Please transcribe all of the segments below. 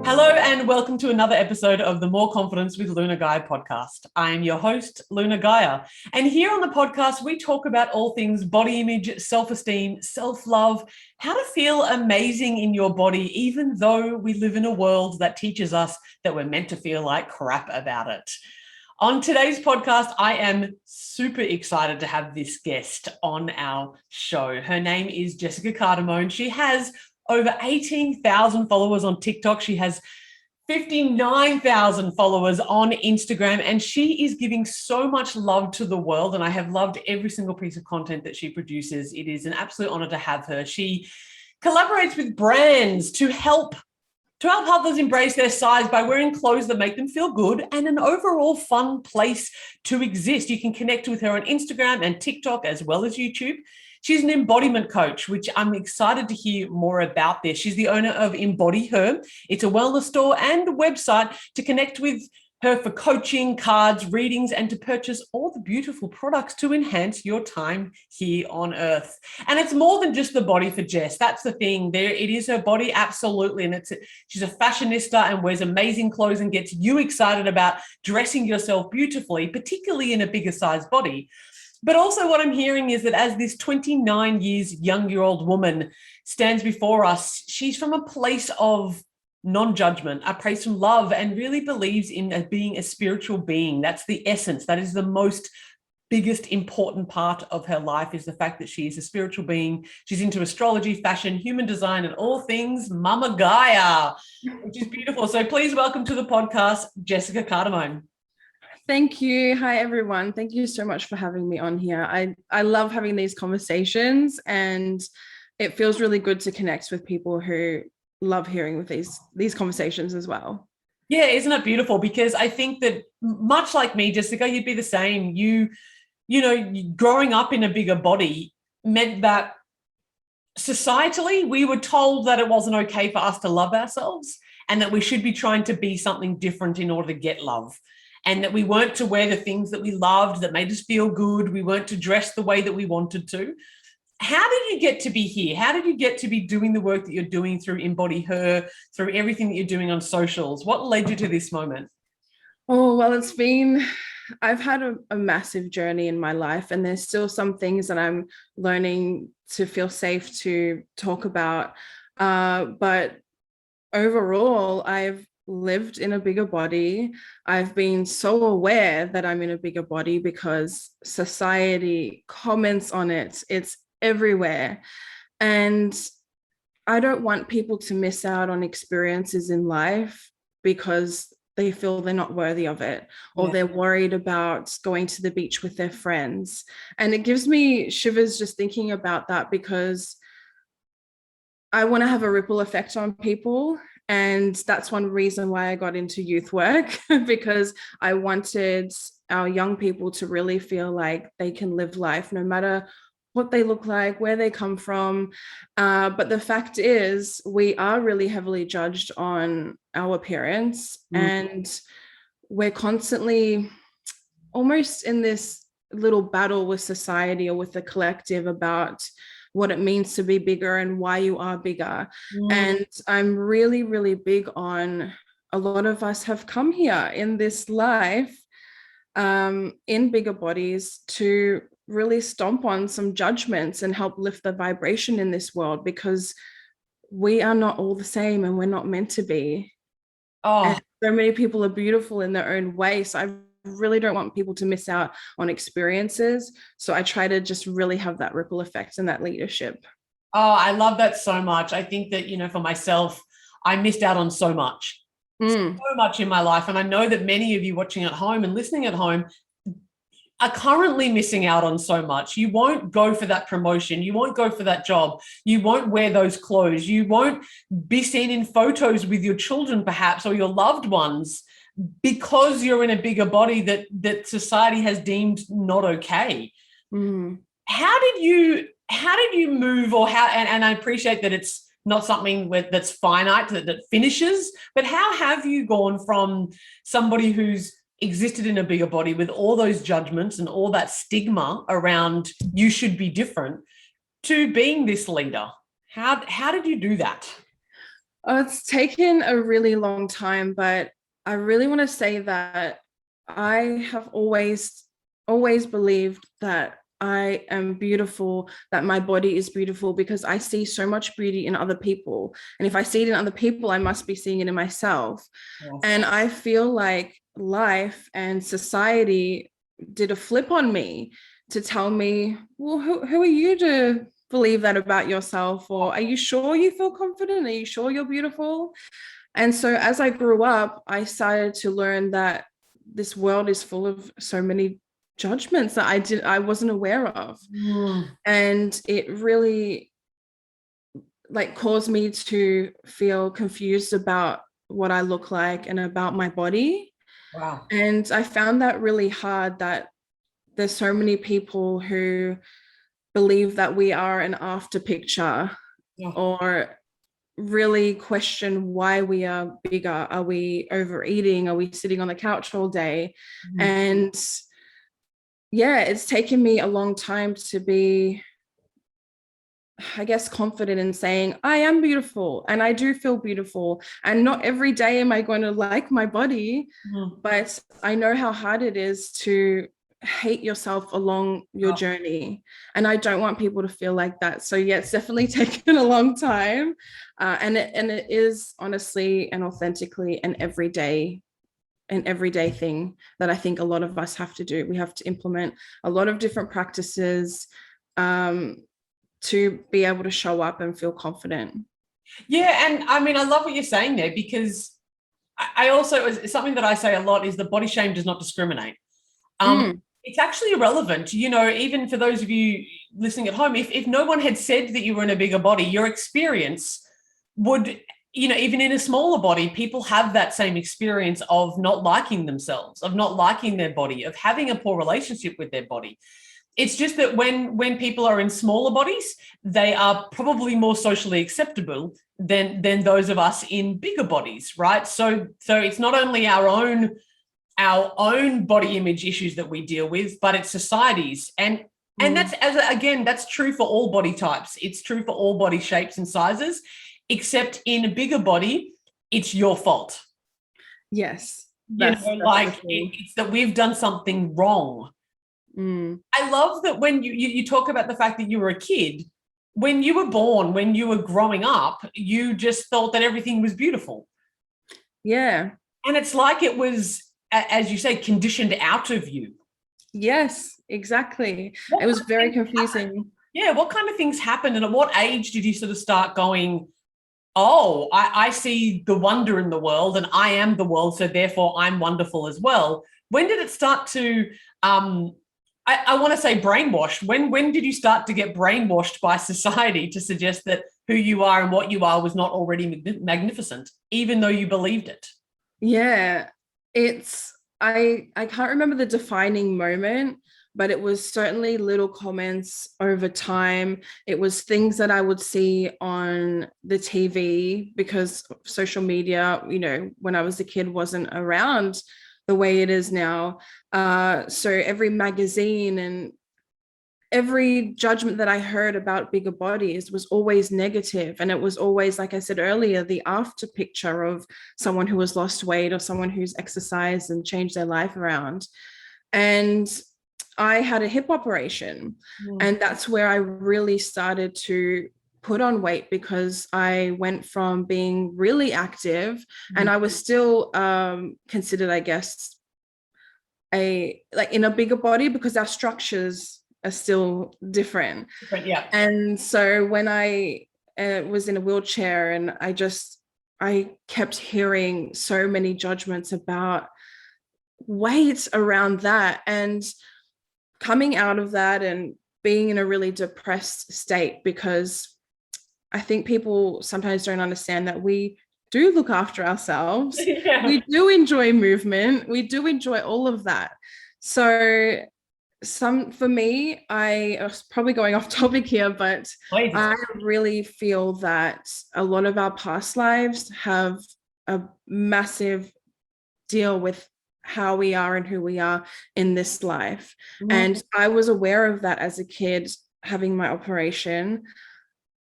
Hello and welcome to another episode of the More Confidence with Luna Gaia podcast. I am your host, Luna Gaia. And here on the podcast, we talk about all things body image, self-esteem, self-love, how to feel amazing in your body, even though we live in a world that teaches us that we're meant to feel like crap about it. On today's podcast, I am super excited to have this guest on our show. Her name is Jessica Cardamone. She has over 18,000 followers on TikTok. She has 59,000 followers on Instagram, and she is giving so much love to the world. And I have loved every single piece of content that she produces. It is an absolute honor to have her. She collaborates with brands to help others embrace their size by wearing clothes that make them feel good and an overall fun place to exist. You can connect with her on Instagram and TikTok as well as YouTube. She's an embodiment coach, which I'm excited to hear more about this. She's the owner of Embody Her. It's a wellness store and a website to connect with her for coaching, cards, readings, and to purchase all the beautiful products to enhance your time here on Earth. And it's more than just the body for Jess. That's the thing. There, it is her body, absolutely. And she's a fashionista and wears amazing clothes and gets you excited about dressing yourself beautifully, particularly in a bigger size body. But also what I'm hearing is that as this 29 years young-year-old woman stands before us, she's from a place of non-judgment, a place of love, and really believes in being a spiritual being. That's the essence. That is the most biggest important part of her life, is the fact that she is a spiritual being. She's into astrology, fashion, human design, and all things Mama Gaia, which is beautiful. So please welcome to the podcast, Jessica Cardamone. Thank you. Hi, everyone. Thank you so much for having me on here. I love having these conversations, and it feels really good to connect with people who love hearing with these conversations as well. Yeah, isn't it beautiful? Because I think that much like me, Jessica, you'd be the same. You know, growing up in a bigger body meant that societally we were told that it wasn't okay for us to love ourselves and that we should be trying to be something different in order to get love. And that we weren't to wear the things that we loved that made us feel good. We weren't to dress the way that we wanted to. How did you get to be here? How did you get to be doing the work that you're doing through Embody Her, through everything that you're doing on socials? What led you to this moment? Oh, well, I've had a massive journey in my life, and there's still some things that I'm learning to feel safe to talk about. But overall, I've lived in a bigger body. I've been so aware that I'm in a bigger body because society comments on it. It's everywhere. And I don't want people to miss out on experiences in life because they feel they're not worthy of it, or they're worried about going to the beach with their friends. And it gives me shivers just thinking about that, because I want to have a ripple effect on people. And that's one reason why I got into youth work, because I wanted our young people to really feel like they can live life no matter what they look like, where they come from. But the fact is, we are really heavily judged on our appearance, and we're constantly almost in this little battle with society or with the collective about what it means to be bigger and why you are bigger. And I'm really, really big on, a lot of us have come here in this life in bigger bodies to really stomp on some judgments and help lift the vibration in this world, because we are not all the same and we're not meant to be. And so many people are beautiful in their own way. So I really don't want people to miss out on experiences. So I try to just really have that ripple effect and that leadership. Oh, I love that so much. I think that, you know, for myself, I missed out on so much in my life. And I know that many of you watching at home and listening at home are currently missing out on so much. You won't go for that promotion. You won't go for that job. You won't wear those clothes. You won't be seen in photos with your children, perhaps, or your loved ones, because you're in a bigger body that society has deemed not okay. How did you move, or how, and I appreciate that it's not something that's finite, that finishes, but how have you gone from somebody who's existed in a bigger body with all those judgments and all that stigma around you should be different to being this leader? How did you do that? Oh, it's taken a really long time, but I really want to say that I have always believed that I am beautiful, that my body is beautiful, because I see so much beauty in other people. And if I see it in other people, I must be seeing it in myself. Yes. And I feel like life and society did a flip on me to tell me, well, who are you to believe that about yourself? Or are you sure you feel confident? Are you sure you're beautiful? And so as I grew up, I started to learn that this world is full of so many judgments that I wasn't aware of. Mm, And it really like caused me to feel confused about what I look like and about my body. wow. And I found that really hard, that there's so many people who believe that we are an after picture, Yeah. or really question why we are bigger. Are we overeating? Are we sitting on the couch all day? Mm. And yeah, it's taken me a long time to be, I guess, confident in saying I am beautiful and I do feel beautiful. And not every day am I going to like my body, Mm. but I know how hard it is to hate yourself along your Oh. journey. And I don't want people to feel like that. So yeah, it's definitely taken a long time. And it is honestly and authentically an everyday thing that I think a lot of us have to do. We have to implement a lot of different practices to be able to show up and feel confident. Yeah, and I mean, I love what you're saying there, because I also, something that I say a lot is that body shame does not discriminate. Mm, It's actually irrelevant, even for those of you listening at home. If no one had said that you were in a bigger body, your experience would, even in a smaller body, people have that same experience of not liking themselves, of not liking their body, of having a poor relationship with their body. It's just that when people are in smaller bodies, they are probably more socially acceptable than those of us in bigger bodies, right? So it's not only our own body image issues that we deal with, but it's society's. And that's true for all body types. It's true for all body shapes and sizes, except in a bigger body, it's your fault. yes, That's the thing. it's that we've done something wrong. Mm, I love that when you talk about the fact that you were a kid, when you were born, when you were growing up, you just thought that everything was beautiful. yeah. And it's like it was, as you say, conditioned out of you. Yes, exactly. What It was kind of very things happened? confusing. Yeah, what kind of things happened? And at what age did you sort of start going, oh, I see the wonder in the world and I am the world, so therefore I'm wonderful as well? When did it start to, I want to say brainwashed? When did you start to get brainwashed by society to suggest that who you are and what you are was not already magnificent, even though you believed it? Yeah, it's I can't remember the defining moment, but it was certainly little comments over time. It was things that I would see on the TV, because social media, when I was a kid, wasn't around the way it is now. So every magazine and every judgment that I heard about bigger bodies was always negative. And it was always, like I said earlier, the after picture of someone who has lost weight or someone who's exercised and changed their life around. And I had a hip operation. And that's where I really started to put on weight, because I went from being really active, and I was still considered, I guess, in a bigger body, because our structures are still different. But yeah. And so when I was in a wheelchair, and I kept hearing so many judgments about weight around that, and coming out of that and being in a really depressed state, because I think people sometimes don't understand that we do look after ourselves. Yeah. We do enjoy movement. We do enjoy all of that. So for me, I was probably going off topic here, but Please. I really feel that a lot of our past lives have a massive deal with how we are and who we are in this life. And I was aware of that as a kid having my operation.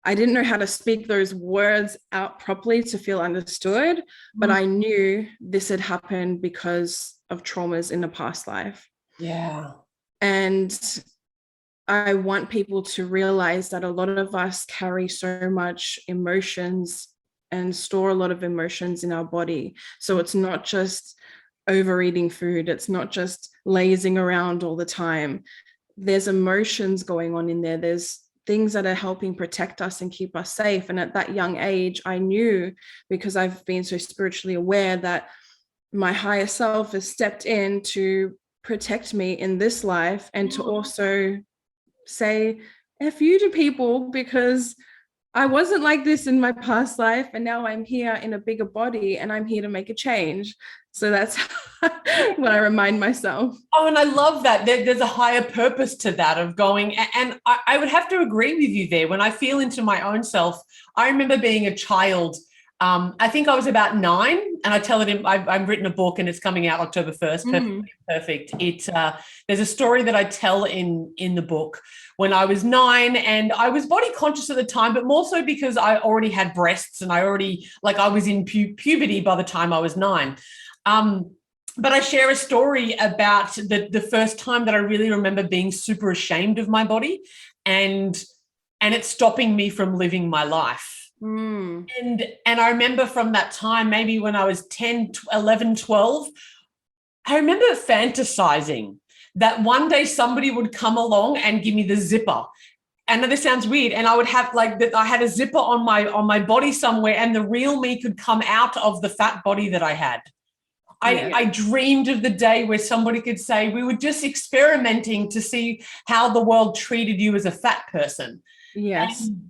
I didn't know how to speak those words out properly to feel understood, but I knew this had happened because of traumas in the past life. Yeah. And I want people to realize that a lot of us carry so much emotions and store a lot of emotions in our body. So it's not just overeating food, it's not just lazing around all the time. There's emotions going on in there. There's things that are helping protect us and keep us safe. And at that young age, I knew, because I've been so spiritually aware, that my higher self has stepped in to protect me in this life and to also say F you to people, because I wasn't like this in my past life, and now I'm here in a bigger body and I'm here to make a change. So that's what I remind myself. Oh, and I love that. There's a higher purpose to that of going. And I would have to agree with you there. When I feel into my own self, I remember being a child. I think I was about 9, and I tell it in, I've written a book and it's coming out October 1st. Perfect. There's a story that I tell in the book when I was 9, and I was body conscious at the time, but more so because I already had breasts and I was in puberty by the time I was 9. But I share a story about the first time that I really remember being super ashamed of my body and it stopping me from living my life. And I remember from that time, maybe when I was 10, 11, 12, I remember fantasizing that one day somebody would come along and give me the zipper. And this sounds weird. And I would have I had a zipper on my body somewhere, and the real me could come out of the fat body that I had. I dreamed of the day where somebody could say, we were just experimenting to see how the world treated you as a fat person. Yes. And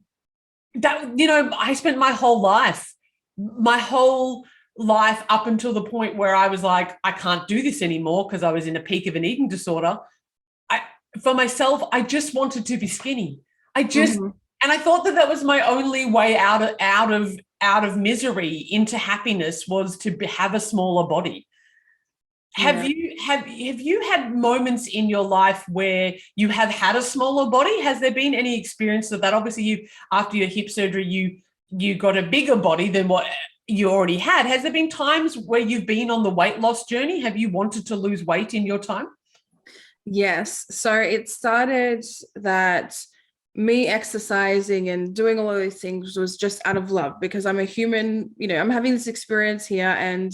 that, I spent my whole life up until the point where I was like, I can't do this anymore, because I was in a peak of an eating disorder. For myself, I just wanted to be skinny. And I thought that was my only way out of misery into happiness, was to have a smaller body. Have you had moments in your life where you have had a smaller body? Has there been any experience of that? Obviously, after your hip surgery, you got a bigger body than what you already had. Has there been times where you've been on the weight loss journey? Have you wanted to lose weight in your time? Yes. So it started that me exercising and doing all of these things was just out of love, because I'm a human, I'm having this experience here, and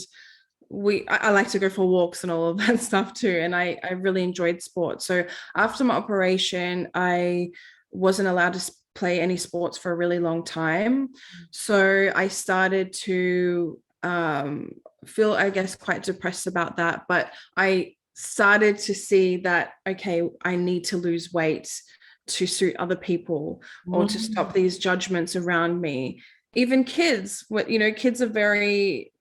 I like to go for walks and all of that stuff too. And I really enjoyed sport. So after my operation, I wasn't allowed to play any sports for a really long time. So I started to feel, I guess, quite depressed about that. But I started to see that, okay, I need to lose weight to suit other people, or to stop these judgments around me. Even kids, kids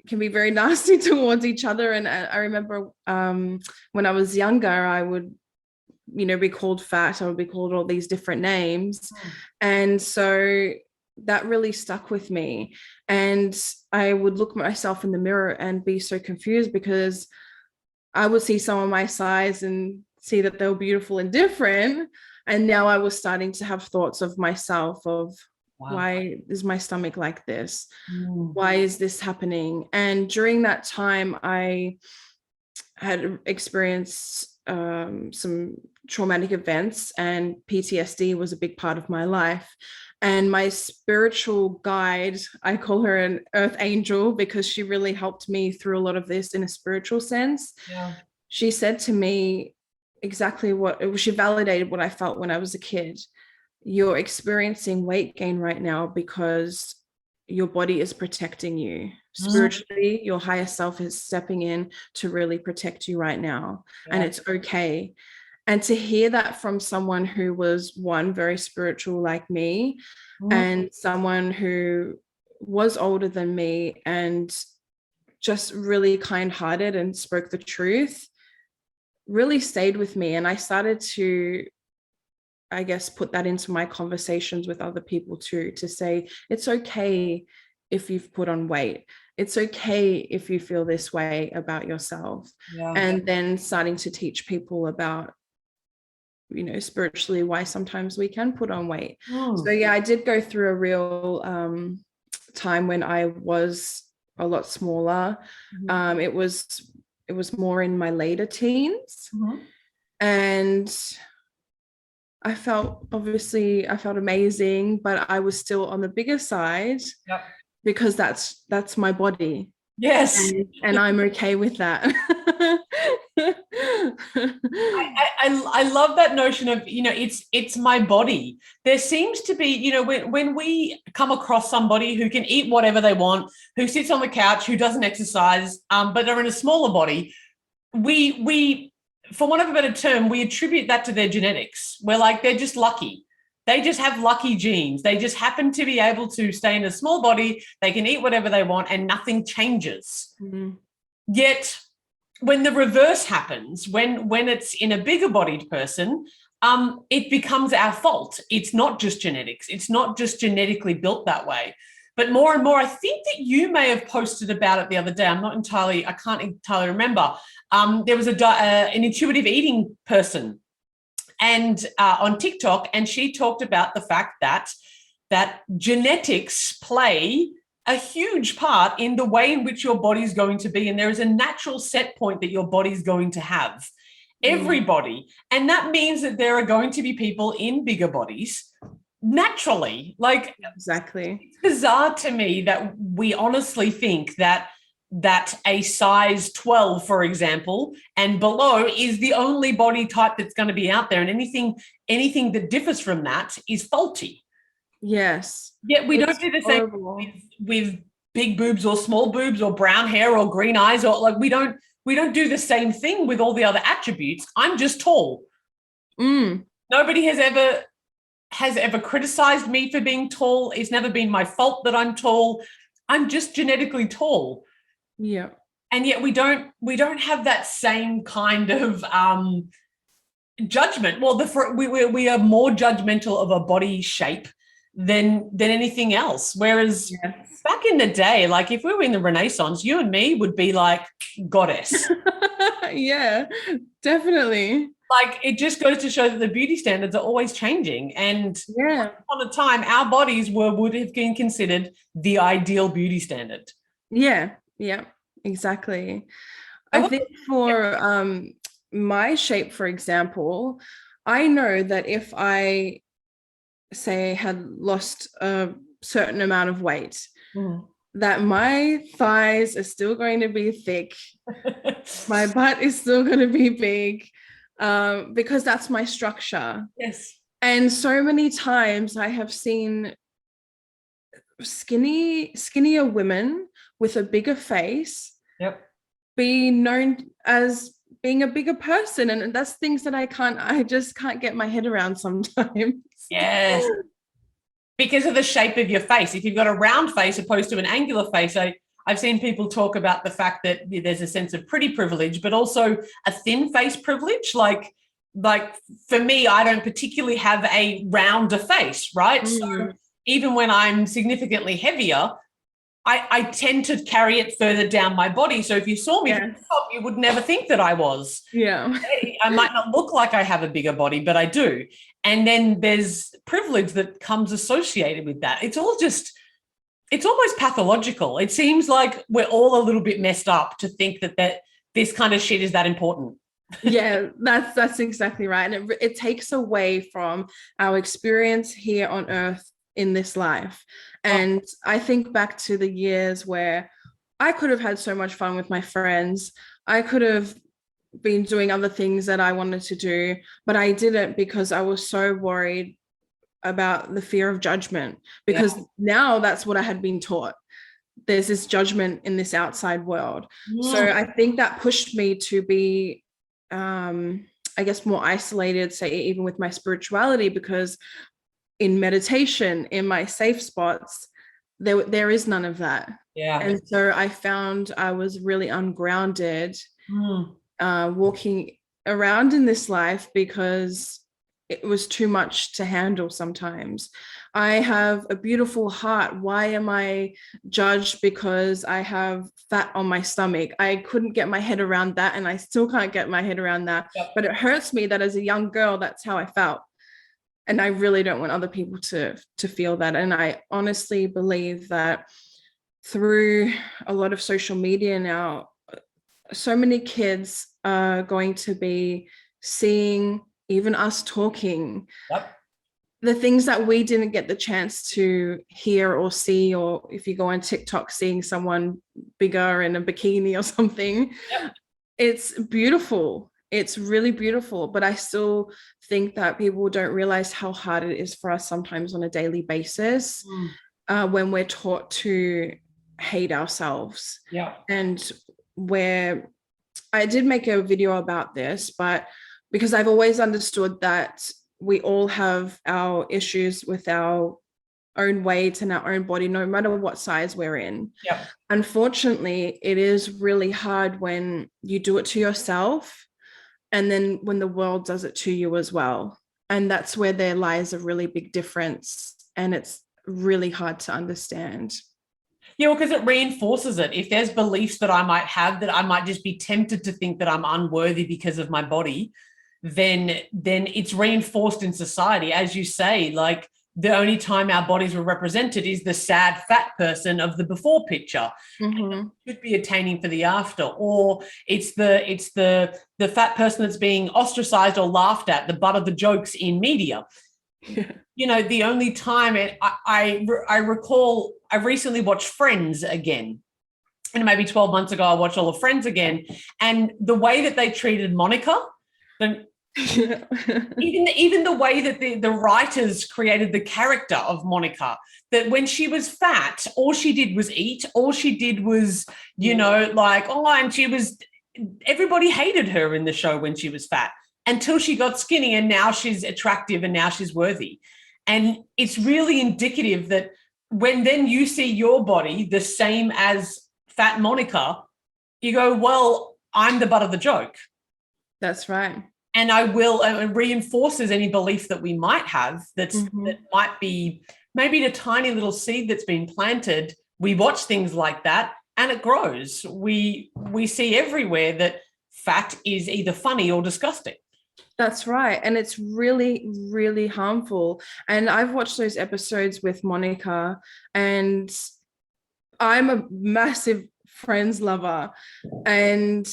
can be very nasty towards each other. And I remember when I was younger, I would, be called fat. I would be called all these different names. And so that really stuck with me. And I would look myself in the mirror and be so confused, because I would see someone my size and see that they were beautiful and different. And now I was starting to have thoughts of myself of, wow, why is my stomach like this? Why is this happening? And during that time, I had experienced some traumatic events, and PTSD was a big part of my life. And my spiritual guide, I call her an earth angel, because she really helped me through a lot of this in a spiritual sense. Yeah. She said to me exactly she validated what I felt when I was a kid. You're experiencing weight gain right now because your body is protecting you. Spiritually, your higher self is stepping in to really protect you right now. Yeah. And it's okay. And to hear that from someone who was, one, very spiritual like me, and someone who was older than me and just really kind-hearted and spoke the truth, really stayed with me. And I started to, I guess, put that into my conversations with other people too, to say, it's okay if you've put on weight. It's okay if you feel this way about yourself. Yeah. And then starting to teach people about spiritually, why sometimes we can put on weight. Mm. So yeah, I did go through a real time when I was a lot smaller. Mm-hmm. It was more in my later teens. Mm-hmm. And I felt amazing, but I was still on the bigger side Yep. because that's my body. Yes. And I'm okay with that. I love that notion of, it's my body. There seems to be, when we come across somebody who can eat whatever they want, who sits on the couch, who doesn't exercise, but they're in a smaller body, we, for want of a better term, we attribute that to their genetics. We're like, they're just lucky. They just have lucky genes. They just happen to be able to stay in a small body. They can eat whatever they want and nothing changes. Mm-hmm. Yet when the reverse happens, when it's in a bigger bodied person, it becomes our fault. It's not just genetics. It's not just genetically built that way. But more and more, I think that you may have posted about it the other day. I can't entirely remember. There was an intuitive eating person and on TikTok, and she talked about the fact that genetics play a huge part in the way in which your body's going to be. And there is a natural set point that your body's going to have. Everybody. And that means that there are going to be people in bigger bodies naturally. Like, exactly. It's bizarre to me that we honestly think that a size 12, for example, and below is the only body type that's going to be out there. And anything that differs from that is faulty. Yes. Yeah, we don't do the same with big boobs or small boobs or brown hair or green eyes, or like we don't do the same thing with all the other attributes. I'm just tall. Nobody has ever criticized me for being tall. It's never been my fault that I'm tall. I'm just genetically tall. Yeah. And yet we don't have that same kind of judgment. Well, we are more judgmental of a body shape than anything else. Whereas back in the day, like if we were in the Renaissance, you and me would be like goddess. Yeah, definitely. Like it just goes to show that the beauty standards are always changing. And yeah, on a time, our bodies would have been considered the ideal beauty standard. Yeah, exactly. I think for my shape, for example, I know that if I say had lost a certain amount of weight, that my thighs are still going to be thick. My butt is still going to be big, because that's my structure. Yes. And so many times I have seen skinnier women with a bigger face be known as being a bigger person, and that's things that I just can't get my head around sometimes. Yes. Because of the shape of your face. If you've got a round face opposed to an angular face, I've seen people talk about the fact that there's a sense of pretty privilege, but also a thin face privilege. Like for me, I don't particularly have a rounder face, right? So even when I'm significantly heavier, I tend to carry it further down my body. So if you saw me from the top, you would never think that I was. Yeah. I might not look like I have a bigger body, but I do. And then there's privilege that comes associated with that. It's almost pathological. It seems like we're all a little bit messed up to think that this kind of shit is that important. Yeah, that's exactly right. And it takes away from our experience here on earth in this life. And I think back to the years where I could have had so much fun with my friends. I could have been doing other things that I wanted to do, but I didn't because I was so worried about the fear of judgment, because now that's what I had been taught. There's this judgment in this outside world. So I think that pushed me to be, I guess, more isolated, say, even with my spirituality, because in meditation, in my safe spots, there is none of that. Yeah. And so I found I was really ungrounded walking around in this life, because it was too much to handle sometimes. I have a beautiful heart. Why am I judged because I have fat on my stomach? I couldn't get my head around that, and I still can't get my head around that. Yep. But it hurts me that as a young girl, that's how I felt. And I really don't want other people to feel that. And I honestly believe that through a lot of social media now, so many kids are going to be seeing even us talking, Yep. the things that we didn't get the chance to hear or see, or if you go on TikTok, seeing someone bigger in a bikini or something. Yep. It's beautiful. It's really beautiful. But I still think that people don't realize how hard it is for us sometimes on a daily basis when we're taught to hate ourselves. Yeah. And where I did make a video about this, but because I've always understood that we all have our issues with our own weight and our own body, no matter what size we're in. Yeah. Unfortunately, it is really hard when you do it to yourself and then when the world does it to you as well. And that's where there lies a really big difference. And it's really hard to understand. Yeah, well, because it reinforces it. If there's beliefs that I might have that I might just be tempted to think that I'm unworthy because of my body, then it's reinforced in society. As you say, like the only time our bodies were represented is the sad fat person of the before picture. Should be attaining for the after, or it's the fat person that's being ostracized or laughed at, the butt of the jokes in media. Yeah. You know, the only time I recall, I recently watched Friends again. And maybe 12 months ago, I watched all of Friends again. And the way that they treated Monica, even the way that the writers created the character of Monica, that when she was fat, all she did was eat. All she did was, you know, like, and everybody hated her in the show when she was fat until she got skinny, and now she's attractive and now she's worthy. And it's really indicative that when then you see your body the same as fat Monica, you go, well, I'm the butt of the joke. That's right. And it reinforces any belief that we might have that might be maybe a tiny little seed that's been planted. We watch things like that and it grows. We see everywhere that fat is either funny or disgusting. That's right. And it's really, really harmful. And I've watched those episodes with Monica, and I'm a massive Friends lover. And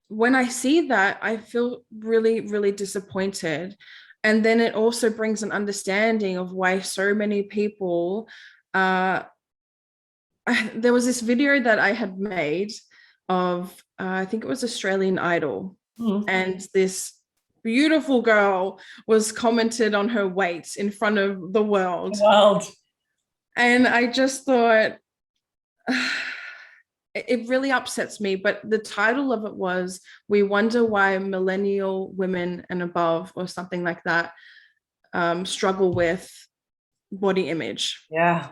when I see that, I feel really, really disappointed. And then it also brings an understanding of why so many people, there was this video that I had made of, I think it was Australian Idol. And this beautiful girl was commented on her weight in front of the world. And I just thought, it really upsets me. But the title of it was, "We Wonder Why Millennial Women and Above," or something like that, struggle with body image. Yeah.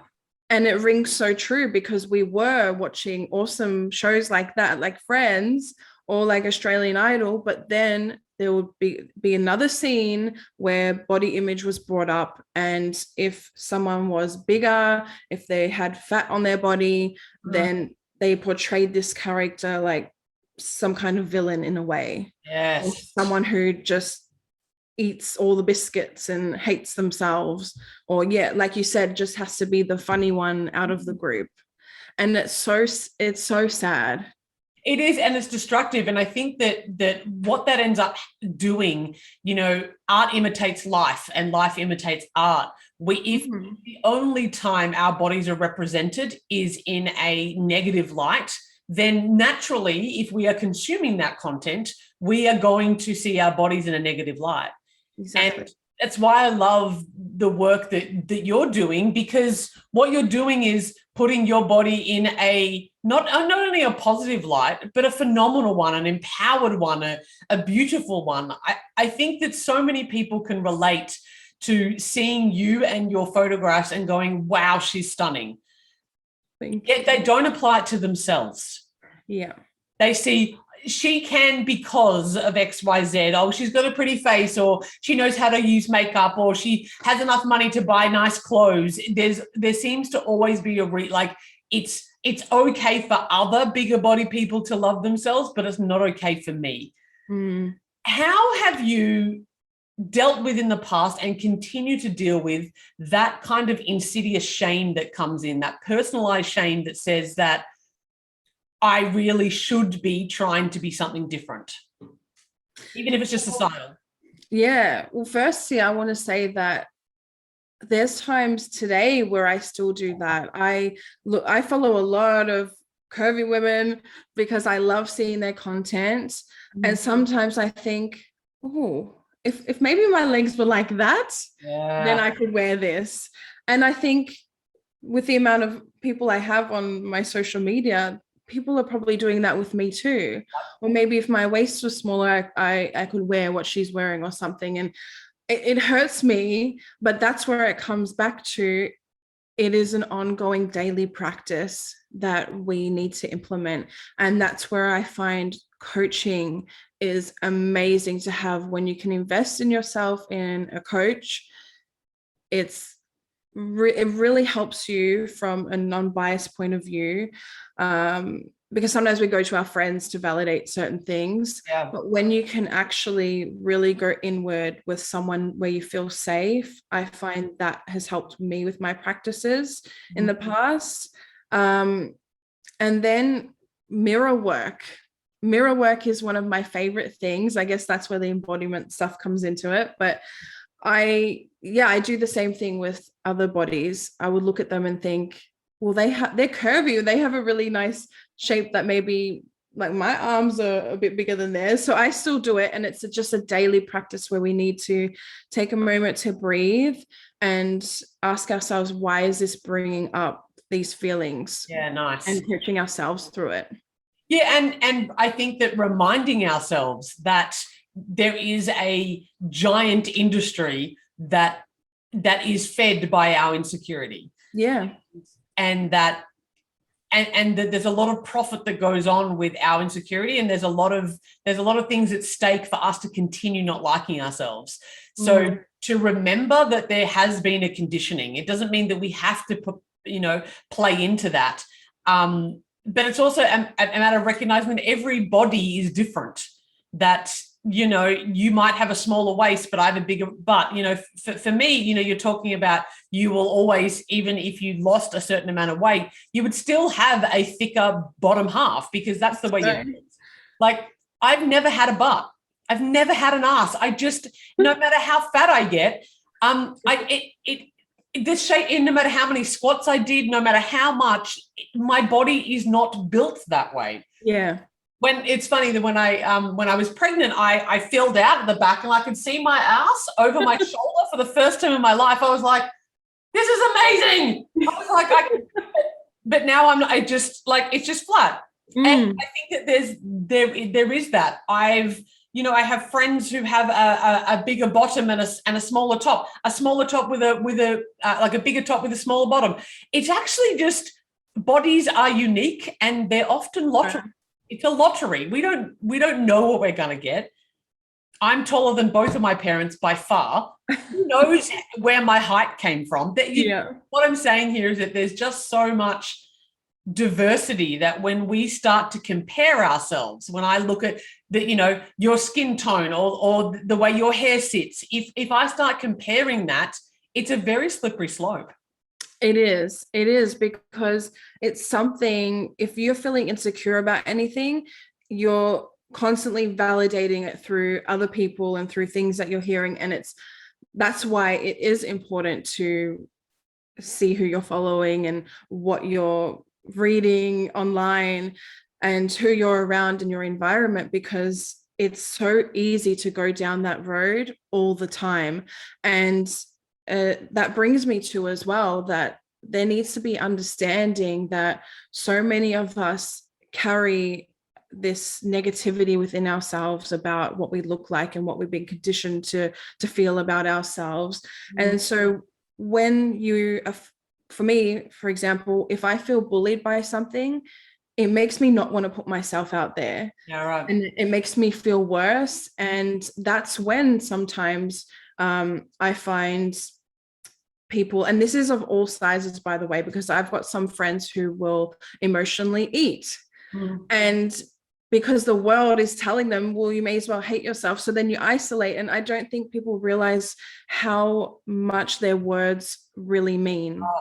And it rings so true, because we were watching awesome shows like that, like Friends or like Australian Idol, but then there would be another scene where body image was brought up. And if someone was bigger, if they had fat on their body, then they portrayed this character like some kind of villain in a way. Yes. Or someone who just eats all the biscuits and hates themselves, or like you said, just has to be the funny one out of the group. And it's so sad. It is, and it's destructive. And I think that what that ends up doing, you know, art imitates life and life imitates art. If the only time our bodies are represented is in a negative light, then naturally, if we are consuming that content, we are going to see our bodies in a negative light. Exactly. And that's why I love the work that you're doing, because what you're doing is putting your body in a not only a positive light, but a phenomenal one, an empowered one, a beautiful one. I think that so many people can relate to seeing you and your photographs and going, wow, she's stunning. Yet they don't apply it to themselves. Yeah. They see, she can because of XYZ. Oh, she's got a pretty face, or she knows how to use makeup, or she has enough money to buy nice clothes. There seems to always be it's okay for other bigger body people to love themselves, but it's not okay for me. Mm. How have you dealt with in the past and continue to deal with that kind of insidious shame that comes in, that personalized shame that says that I really should be trying to be something different, even if it's just societal? Yeah. Well, firstly, I want to say that there's times today where I still do that. I follow a lot of curvy women because I love seeing their content. Mm-hmm. And sometimes I think, oh, if maybe my legs were like that, then I could wear this. And I think with the amount of people I have on my social media, people are probably doing that with me too. Or maybe if my waist was smaller, I could wear what she's wearing or something. And it hurts me, but that's where it comes back to. It is an ongoing daily practice that we need to implement. And that's where I find coaching is amazing to have. When you can invest in yourself in a coach, it really helps you from a non-biased point of view. Because sometimes we go to our friends to validate certain things, but when you can actually really go inward with someone where you feel safe, I find that has helped me with my practices in the past. And then mirror work. Mirror work is one of my favorite things. I guess that's where the embodiment stuff comes into it. But I do the same thing with other bodies. I would look at them and think, well, they're curvy. They have a really nice shape that maybe like my arms are a bit bigger than theirs. So I still do it. And it's just a daily practice where we need to take a moment to breathe and ask ourselves, why is this bringing up these feelings? Yeah, nice. And coaching ourselves through it. Yeah, and I think that reminding ourselves that there is a giant industry that is fed by our insecurity. Yeah. And that there's a lot of profit that goes on with our insecurity, and there's a lot of things at stake for us to continue not liking ourselves. So to remember that there has been a conditioning, it doesn't mean that we have to play into that. But it's also a matter of recognizing that every body is different. That you might have a smaller waist, but I have a bigger butt. For me, you're talking about you will always, even if you lost a certain amount of weight, you would still have a thicker bottom half because that's the way you. Like, I've never had a butt. I've never had an ass. I just, no matter how fat I get, this shape, no matter how many squats I did, no matter how much, my body is not built that way. Yeah. When it's funny that when I was pregnant, I filled out at the back and I could see my ass over my shoulder for the first time in my life. I was like, this is amazing. I was like, but now it's just flat. And I think that there is that. I have friends who have a bigger bottom and a smaller top, with a like a bigger top with a smaller bottom. It's actually just bodies are unique and they're often lottery. It's a lottery. We don't know what we're going to get. I'm taller than both of my parents by far. Who knows where my height came from? What I'm saying here is that there's just so much diversity that when we start to compare ourselves, when I look at your skin tone or the way your hair sits, if I start comparing that, it's a very slippery slope. It is because it's something, if you're feeling insecure about anything, you're constantly validating it through other people and through things that you're hearing. And that's why it is important to see who you're following and what you're reading online and who you're around in your environment, because it's so easy to go down that road all the time. And that brings me to as well that there needs to be understanding that so many of us carry this negativity within ourselves about what we look like and what we've been conditioned to feel about ourselves. And so when for me, for example, if I feel bullied by something, it makes me not want to put myself out there. Yeah, right. And it makes me feel worse. And that's when sometimes I find people, and this is of all sizes, by the way, because I've got some friends who will emotionally eat. And because the world is telling them, well, you may as well hate yourself. So then you isolate. And I don't think people realize how much their words really mean. Oh.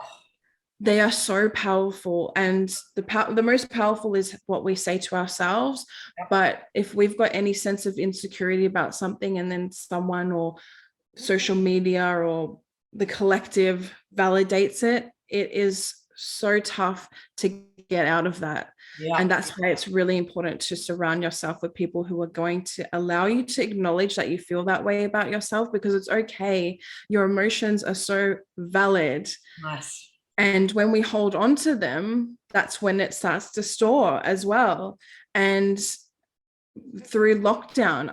They are so powerful, and the most powerful is what we say to ourselves. Yep. But if we've got any sense of insecurity about something, and then someone or social media or the collective validates it, it is so tough to get out of that. Yeah. And that's why it's really important to surround yourself with people who are going to allow you to acknowledge that you feel that way about yourself, because it's okay. Your emotions are so valid. Nice. And when we hold on to them, that's when it starts to store as well. And through lockdown,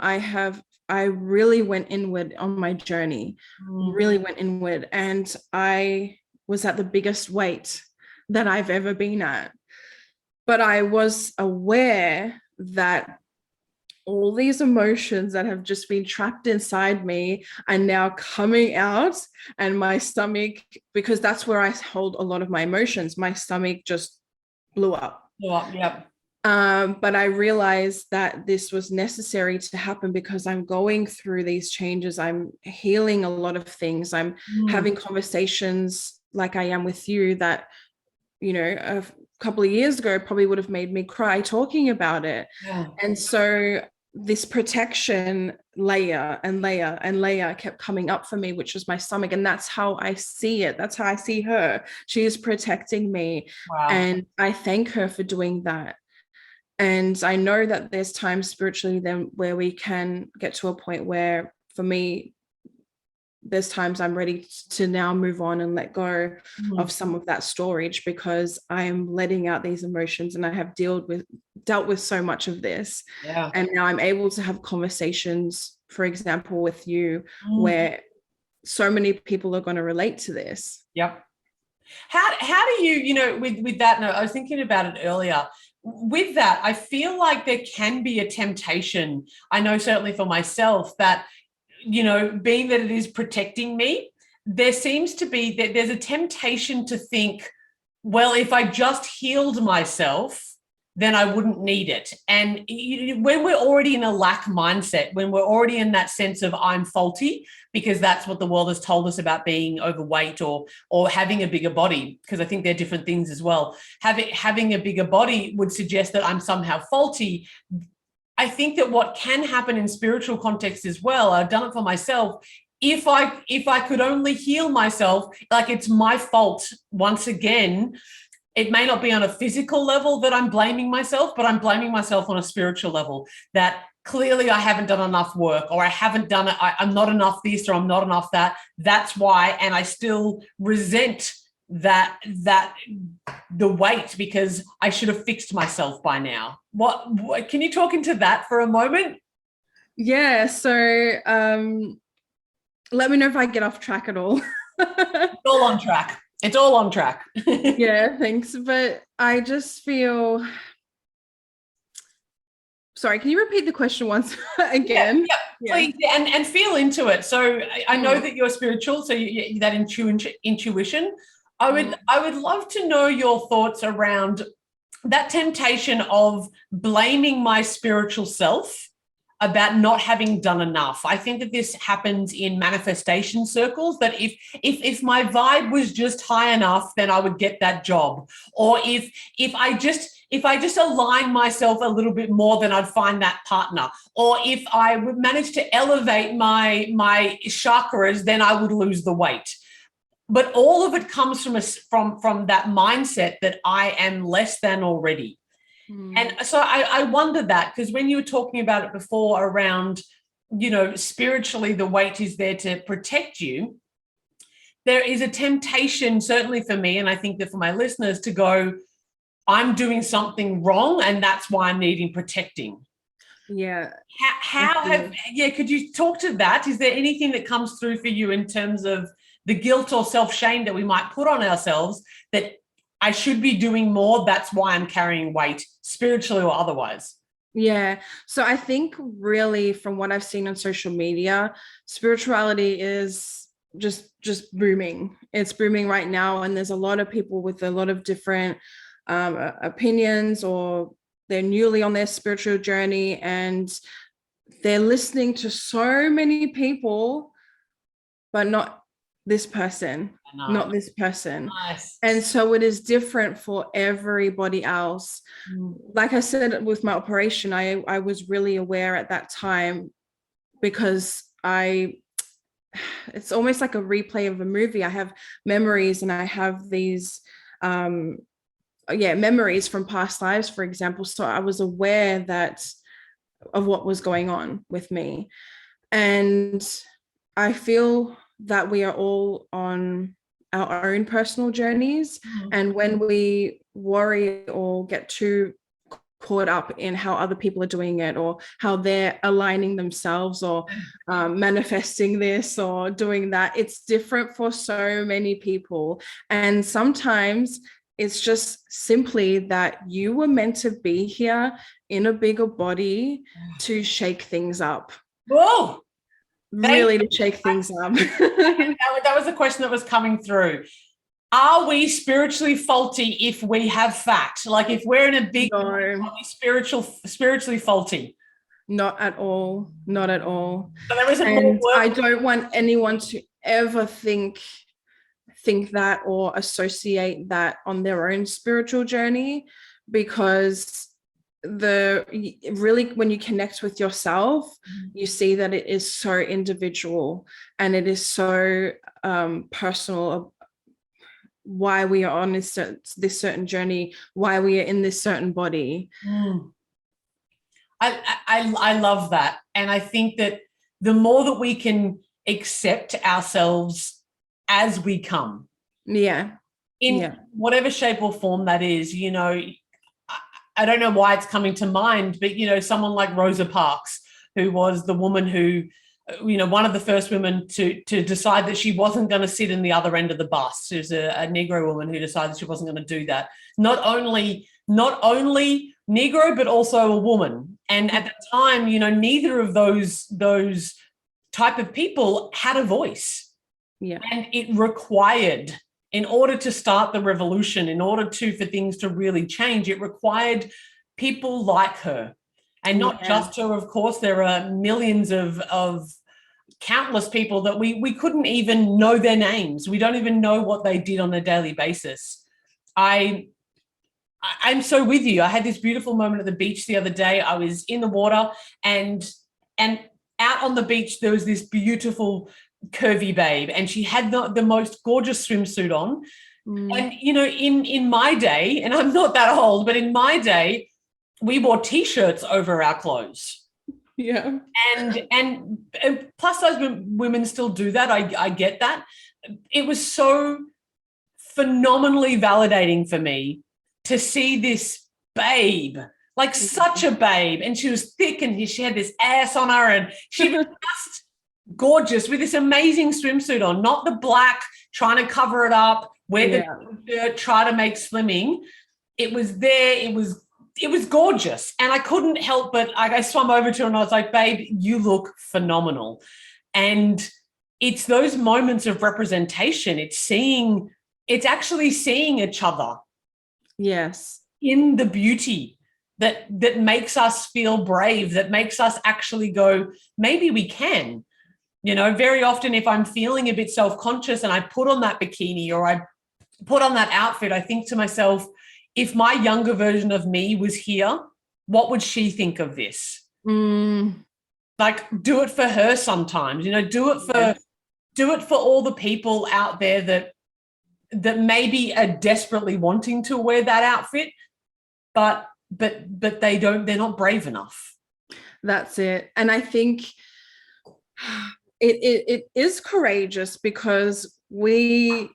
I really went inward on my journey, really went inward. And I was at the biggest weight that I've ever been at. But I was aware that all these emotions that have just been trapped inside me are now coming out, and my stomach, because that's where I hold a lot of my emotions, my stomach just blew up. Yeah. But I realized that this was necessary to happen because I'm going through these changes. I'm healing a lot of things. I'm having conversations like I am with you that, you know, a couple of years ago probably would have made me cry talking about it. Yeah. And so this protection layer and layer and layer kept coming up for me, which was my stomach. And that's how I see it. That's how I see her. She is protecting me. Wow. And I thank her for doing that. And I know that there's times spiritually then where we can get to a point where, for me, there's times I'm ready to now move on and let go of some of that storage, because I'm letting out these emotions, and I have dealt with so much of this. Yeah. And now I'm able to have conversations, for example, with you, where so many people are going to relate to this. Yep. How do you, you know, with that note, I was thinking about it earlier. With that, I feel like there can be a temptation. I know certainly for myself that, you know, being that it is protecting me, there seems to be that there's a temptation to think, well, if I just healed myself, then I wouldn't need it. And when we're already in a lack mindset, when we're already in that sense of I'm faulty, because that's what the world has told us about being overweight or having a bigger body, because I think they're different things as well. Having a bigger body would suggest that I'm somehow faulty. I think that what can happen in spiritual context as well, I've done it for myself, if I could only heal myself, like it's my fault once again. It may not be on a physical level that I'm blaming myself, but I'm blaming myself on a spiritual level, that clearly I haven't done enough work, or I haven't done it. I'm not enough this, or I'm not enough that. That's why. And I still resent that the weight, because I should have fixed myself by now. What can you talk into that for a moment? Yeah. So let me know if I get off track at all. It's all on track. It's all on track. Yeah, thanks. But I just feel, sorry, can you repeat the question once again? Yeah, please. And feel into it. So I know that you're spiritual, so that intuition. I would love to know your thoughts around that temptation of blaming my spiritual self about not having done enough. I think that this happens in manifestation circles, that if my vibe was just high enough, then I would get that job. Or if I just align myself a little bit more, then I'd find that partner. Or if I would manage to elevate my chakras, then I would lose the weight. But all of it comes from that mindset that I am less than already. And so I wonder that, because when you were talking about it before around, you know, spiritually, the weight is there to protect you. There is a temptation, certainly for me, and I think that for my listeners, to go, I'm doing something wrong, and that's why I'm needing protecting. Yeah. Could you talk to that? Is there anything that comes through for you in terms of the guilt or self-shame that we might put on ourselves that I should be doing more. That's why I'm carrying weight, spiritually or otherwise. Yeah. So I think really from what I've seen on social media, spirituality is just booming. It's booming right now. And there's a lot of people with a lot of different opinions, or they're newly on their spiritual journey and they're listening to so many people, but not this person, not this person. Nice. And so it is different for everybody else. Like I said, with my operation, I was really aware at that time, because it's almost like a replay of a movie. I have memories, and I have these memories from past lives, for example. So I was aware of what was going on with me. And I feel that we are all on our own personal journeys. And when we worry or get too caught up in how other people are doing it, or how they're aligning themselves, or manifesting this or doing that, it's different for so many people. And sometimes it's just simply that you were meant to be here in a bigger body to shake things up. Whoa! Really, to shake things up. That was a question that was coming through. Are we spiritually faulty if we have fat? Like if we're in a big spiritually faulty? Not at all. Not at all. So there isn't and more work. I don't want anyone to ever think that or associate that on their own spiritual journey, because really when you connect with yourself, you see that it is so individual and it is so personal, why we are on this certain journey, why we are in this certain body. I love that. And I think that the more that we can accept ourselves as we come, in whatever shape or form that is, you know, I don't know why it's coming to mind, but, you know, someone like Rosa Parks, who was the woman who, you know, one of the first women to decide that she wasn't going to sit in the other end of the bus. She was a Negro woman who decided she wasn't going to do that. Not only Negro, but also a woman. And at the time, you know, neither of those type of people had a voice. Yeah. And it required, in order to start the revolution, in order for things to really change, it required people like her. And not just her, of course. There are millions of countless people that we couldn't even know their names. We don't even know what they did on a daily basis. I'm so with you. I had this beautiful moment at the beach the other day. I was in the water, and out on the beach there was this beautiful curvy babe, and she had the most gorgeous swimsuit on. And, you know, in my day, and I'm not that old, but in my day, we wore T-shirts over our clothes. Yeah. And plus size women still do that. I get that. It was so phenomenally validating for me to see this babe, like such a babe. And she was thick, and she had this ass on her, and she was just gorgeous with this amazing swimsuit on, not the black, trying to cover it up, wear the shirt, try to make slimming. It was there. It was gorgeous. And I couldn't help but I swam over to her and I was like, babe, you look phenomenal. And it's those moments of representation. It's actually seeing each other. Yes. In the beauty that makes us feel brave, that makes us actually go, maybe we can. You know, very often if I'm feeling a bit self-conscious and I put on that bikini or I put on that outfit, I think to myself, if my younger version of me was here, what would she think of this? Like, do it for her sometimes, you know, do it for all the people out there that maybe are desperately wanting to wear that outfit, but they're not brave enough. That's it. And I think it is courageous, because we,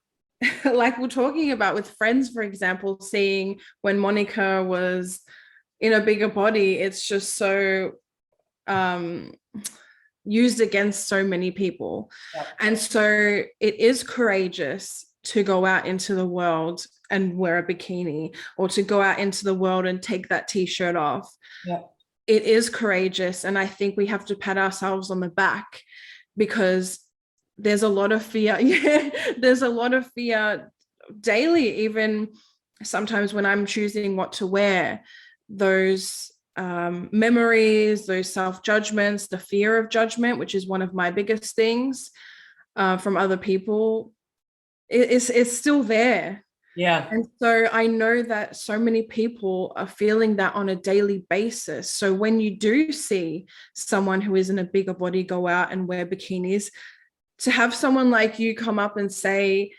like we're talking about with Friends, for example, seeing when Monica was in a bigger body, it's just so used against so many people. And so it is courageous to go out into the world and wear a bikini, or to go out into the world and take that t-shirt off. Yeah. It is courageous. And I think we have to pat ourselves on the back, because there's a lot of fear. Yeah, there's a lot of fear daily, even sometimes when I'm choosing what to wear, those memories, those self-judgments, the fear of judgment, which is one of my biggest things from other people, it's still there. Yeah. And so I know that so many people are feeling that on a daily basis. So when you do see someone who is in a bigger body go out and wear bikinis, to have someone like you come up and say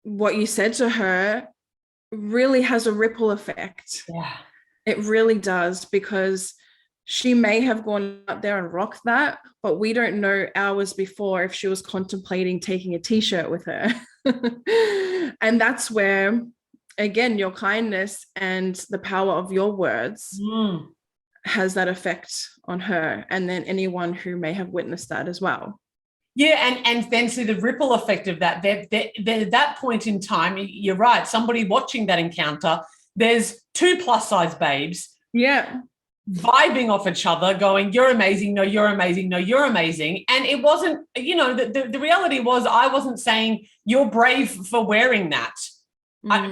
what you said to her really has a ripple effect. Yeah. It really does, because she may have gone out there and rocked that, but we don't know hours before if she was contemplating taking a t-shirt with her. And that's where, again, your kindness and the power of your words has that effect on her, and then anyone who may have witnessed that as well. Yeah, and then see the ripple effect of that. At that point in time, you're right, somebody watching that encounter, there's 2 plus size babes. Yeah. Vibing off each other, going, you're amazing, no, you're amazing, no, you're amazing. And it wasn't, the reality was, I wasn't saying you're brave for wearing that.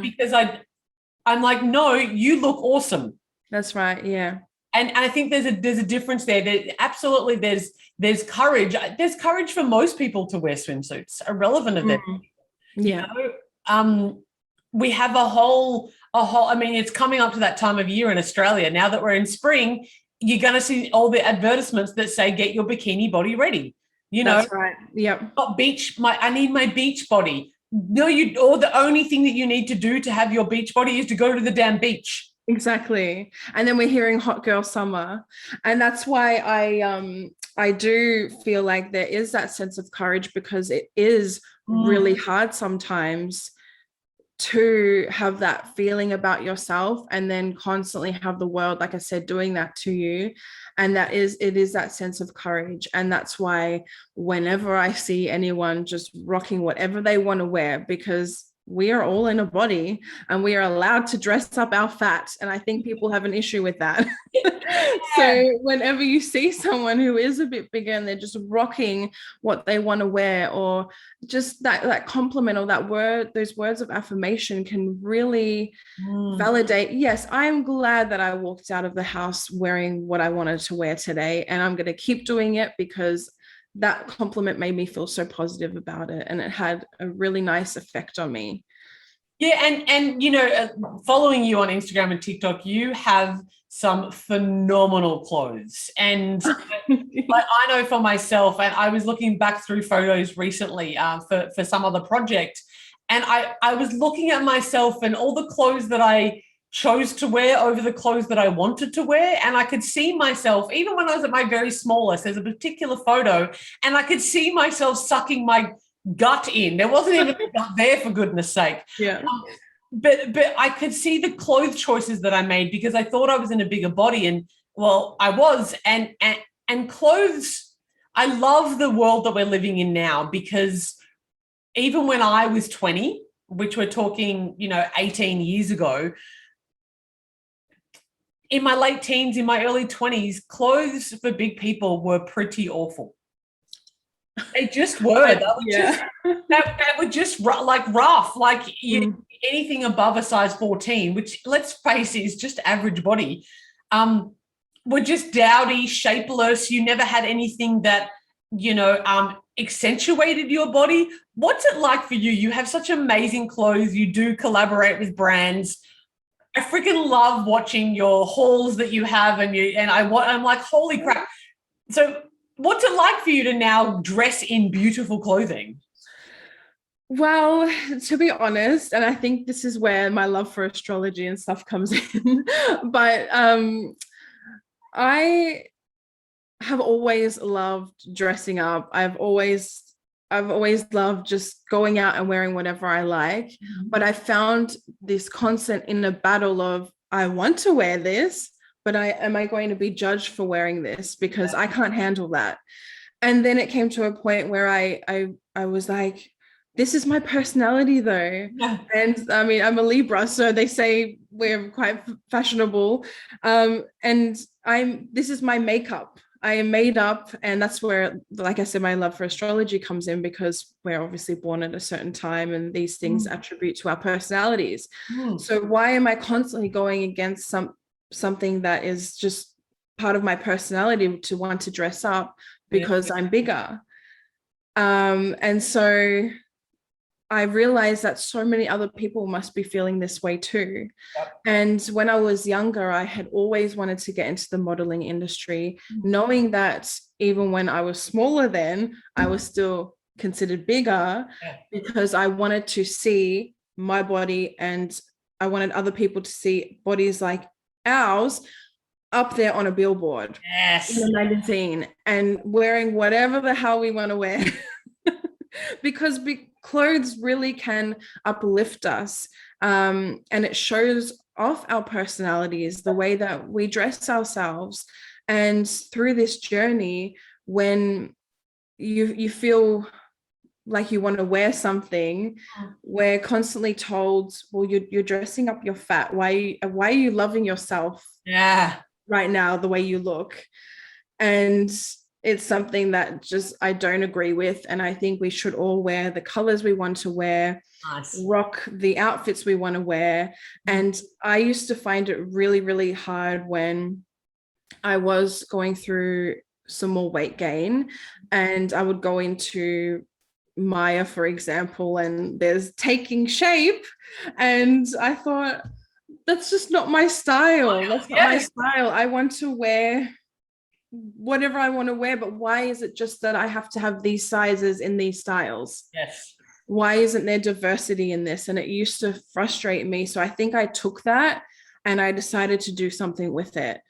Because I'm like, no, you look awesome. That's right. Yeah. And I think there's a difference there. Absolutely, there's courage. There's courage for most people to wear swimsuits, irrelevant of them. Yeah. We have a whole, I mean, it's coming up to that time of year in Australia. Now that we're in spring, you're going to see all the advertisements that say, get your bikini body ready. That's right. Yep. I need my beach body. No, or the only thing that you need to do to have your beach body is to go to the damn beach. Exactly. And then we're hearing hot girl summer. And that's why I do feel like there is that sense of courage, because it is really hard sometimes to have that feeling about yourself and then constantly have the world, like I said, doing that to you. And it is that sense of courage. And that's why whenever I see anyone just rocking whatever they want to wear, because we are all in a body and we are allowed to dress up our fat. And I think people have an issue with that. So whenever you see someone who is a bit bigger and they're just rocking what they want to wear, or just that compliment or that word, those words of affirmation can really validate, yes, I'm glad that I walked out of the house wearing what I wanted to wear today. And I'm going to keep doing it, because that compliment made me feel so positive about it, and it had a really nice effect on me. Yeah, and following you on Instagram and TikTok, you have some phenomenal clothes. And like, I know for myself, and I was looking back through photos recently for some other project, and I was looking at myself and all the clothes that I chose to wear over the clothes that I wanted to wear. And I could see myself, even when I was at my very smallest, there's a particular photo, and I could see myself sucking my gut in. There wasn't even a gut there, for goodness sake. Yeah. But I could see the clothes choices that I made, because I thought I was in a bigger body, and well, I was. And clothes, I love the world that we're living in now, because even when I was 20, which we're talking, 18 years ago, in my late teens, in my early 20s, clothes for big people were pretty awful. They just were. They were just like rough, like anything above a size 14, which, let's face it, is just average body, were just dowdy, shapeless. You never had anything that, accentuated your body. What's it like for you? You have such amazing clothes. You do collaborate with brands. I freaking love watching your hauls that you have, and I'm like, holy crap. So what's it like for you to now dress in beautiful clothing? Well, to be honest, and I think this is where my love for astrology and stuff comes in, but I have always loved dressing up. I've always loved just going out and wearing whatever I like. But I found this constant inner battle of, I want to wear this, but am I going to be judged for wearing this? Because I can't handle that. And then it came to a point where I was like, this is my personality though. Yeah. And I mean, I'm a Libra, so they say we're quite fashionable. And this is my makeup. I am made up, and that's where, like I said, my love for astrology comes in, because we're obviously born at a certain time and these things attribute to our personalities. So why am I constantly going against something that is just part of my personality to want to dress up because I'm bigger? And so I realized that so many other people must be feeling this way too. Yep. And when I was younger, I had always wanted to get into the modeling industry, knowing that even when I was smaller then, I was still considered bigger, because I wanted to see my body, and I wanted other people to see bodies like ours up there on a billboard, Yes. in a magazine, and wearing whatever the hell we want to wear. Because clothes really can uplift us, and it shows off our personalities, the way that we dress ourselves. And through this journey, when you feel like you want to wear something, we're constantly told, well, you're dressing up your fat. Why are you loving yourself right now the way you look? And it's something that just I don't agree with. And I think we should all wear the colors we want to wear, rock the outfits we want to wear. And I used to find it really, really hard when I was going through some more weight gain, and I would go into Maya, for example, and there's taking shape. And I thought, that's just not my style. That's not my style. I want to wear whatever I want to wear, but why is it just that I have to have these sizes in these styles? Yes. Why isn't there diversity in this? And it used to frustrate me. So I think I took that and I decided to do something with it,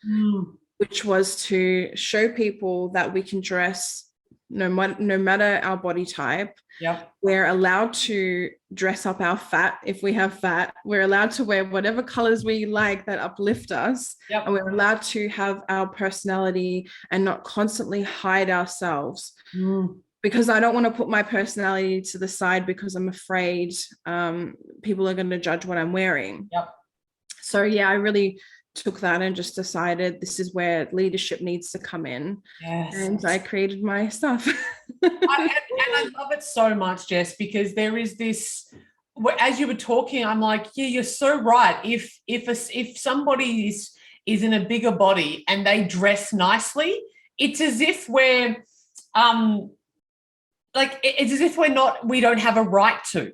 which was to show people that we can dress no matter our body type. Yep. We're allowed to dress up our fat if we have fat. We're allowed to wear whatever colors we like that uplift us. Yep. And we're allowed to have our personality and not constantly hide ourselves. Because I don't want to put my personality to the side because I'm afraid people are going to judge what I'm wearing. Yep. So yeah, I really took that and just decided this is where leadership needs to come in. Yes. And I created my stuff. I love it so much, Jess, because there is this, as you were talking, I'm like, yeah, you're so right. If somebody is in a bigger body and they dress nicely, it's as if we're it's as if we don't have a right to.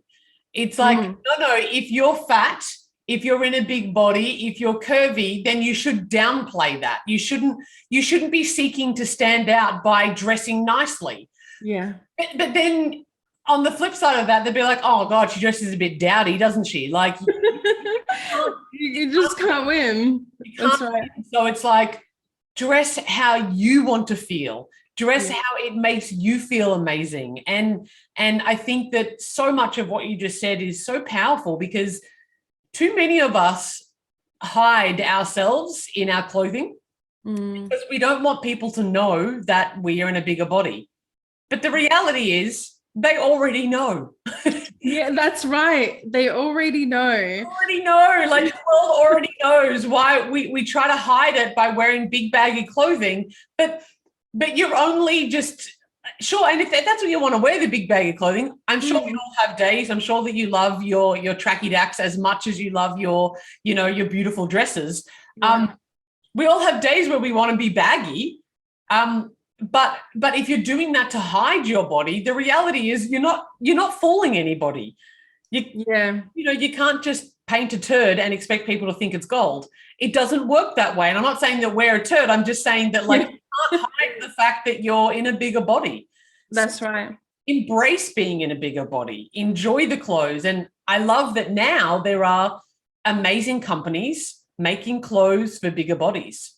It's like, no, if you're fat, if you're in a big body, if you're curvy, then you should downplay that. You shouldn't be seeking to stand out by dressing nicely. Yeah. But then on the flip side of that, they'd be like, oh God, she dresses a bit dowdy, doesn't she? Like you just can't win. That's right. So it's like, dress how you want to feel. Dress how it makes you feel amazing. And I think that so much of what you just said is so powerful, because too many of us hide ourselves in our clothing because we don't want people to know that we are in a bigger body. But the reality is they already know. Yeah, that's right. They already know. Like the world already knows. Why we try to hide it by wearing big baggy clothing, but you're only just sure. And if that's what you want to wear, the big baggy clothing, I'm sure we all have days. I'm sure that you love your tracky dacks as much as you love your beautiful dresses. We all have days where we want to be baggy. But if you're doing that to hide your body, the reality is you're not fooling anybody. You can't just paint a turd and expect people to think it's gold. It doesn't work that way. And I'm not saying that we're a turd. I'm just saying that you can't hide the fact that you're in a bigger body. That's right. Embrace being in a bigger body. Enjoy the clothes. And I love that now there are amazing companies making clothes for bigger bodies.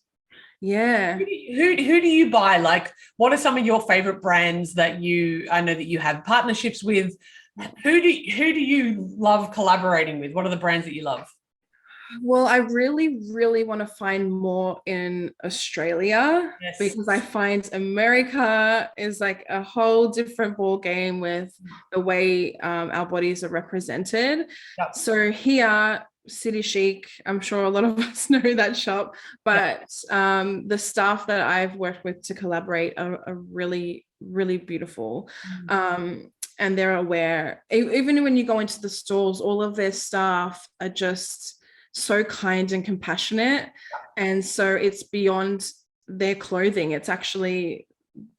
Yeah. Who do you buy? Like, what are some of your favorite brands that I know that you have partnerships with? Who do you love collaborating with? What are the brands that you love? Well, I really, really want to find more in Australia Yes. because I find America is like a whole different ball game with the way our bodies are represented. Yep. So here, City Chic, I'm sure a lot of us know that shop, Yep. but the staff that I've worked with to collaborate are really, really beautiful. And they're aware, even when you go into the stores, all of their staff are just so kind and compassionate. And so it's beyond their clothing. It's actually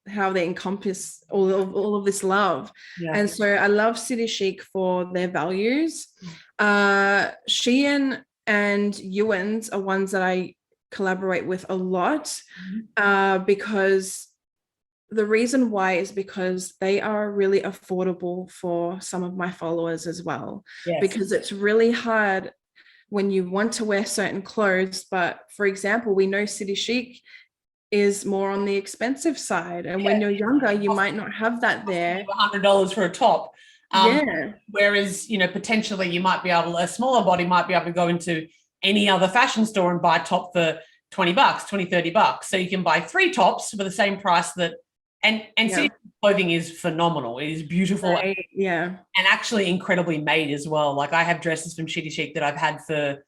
how they encompass all of this love. Yeah. And so I love City Chic for their values. Shein and Ewan's are ones that I collaborate with a lot because the reason why is because they are really affordable for some of my followers as well. Yes. Because it's really hard when you want to wear certain clothes. But for example, we know City Chic is more on the expensive side. And when you're younger, you might not have that there. $100 for a top. Whereas, potentially you might be able, a smaller body might be able to go into any other fashion store and buy a top for $20, $20, $30. So you can buy 3 tops for the same price and City clothing is phenomenal. It is beautiful. Right. Yeah. And actually incredibly made as well. Like I have dresses from City Chic that I've had for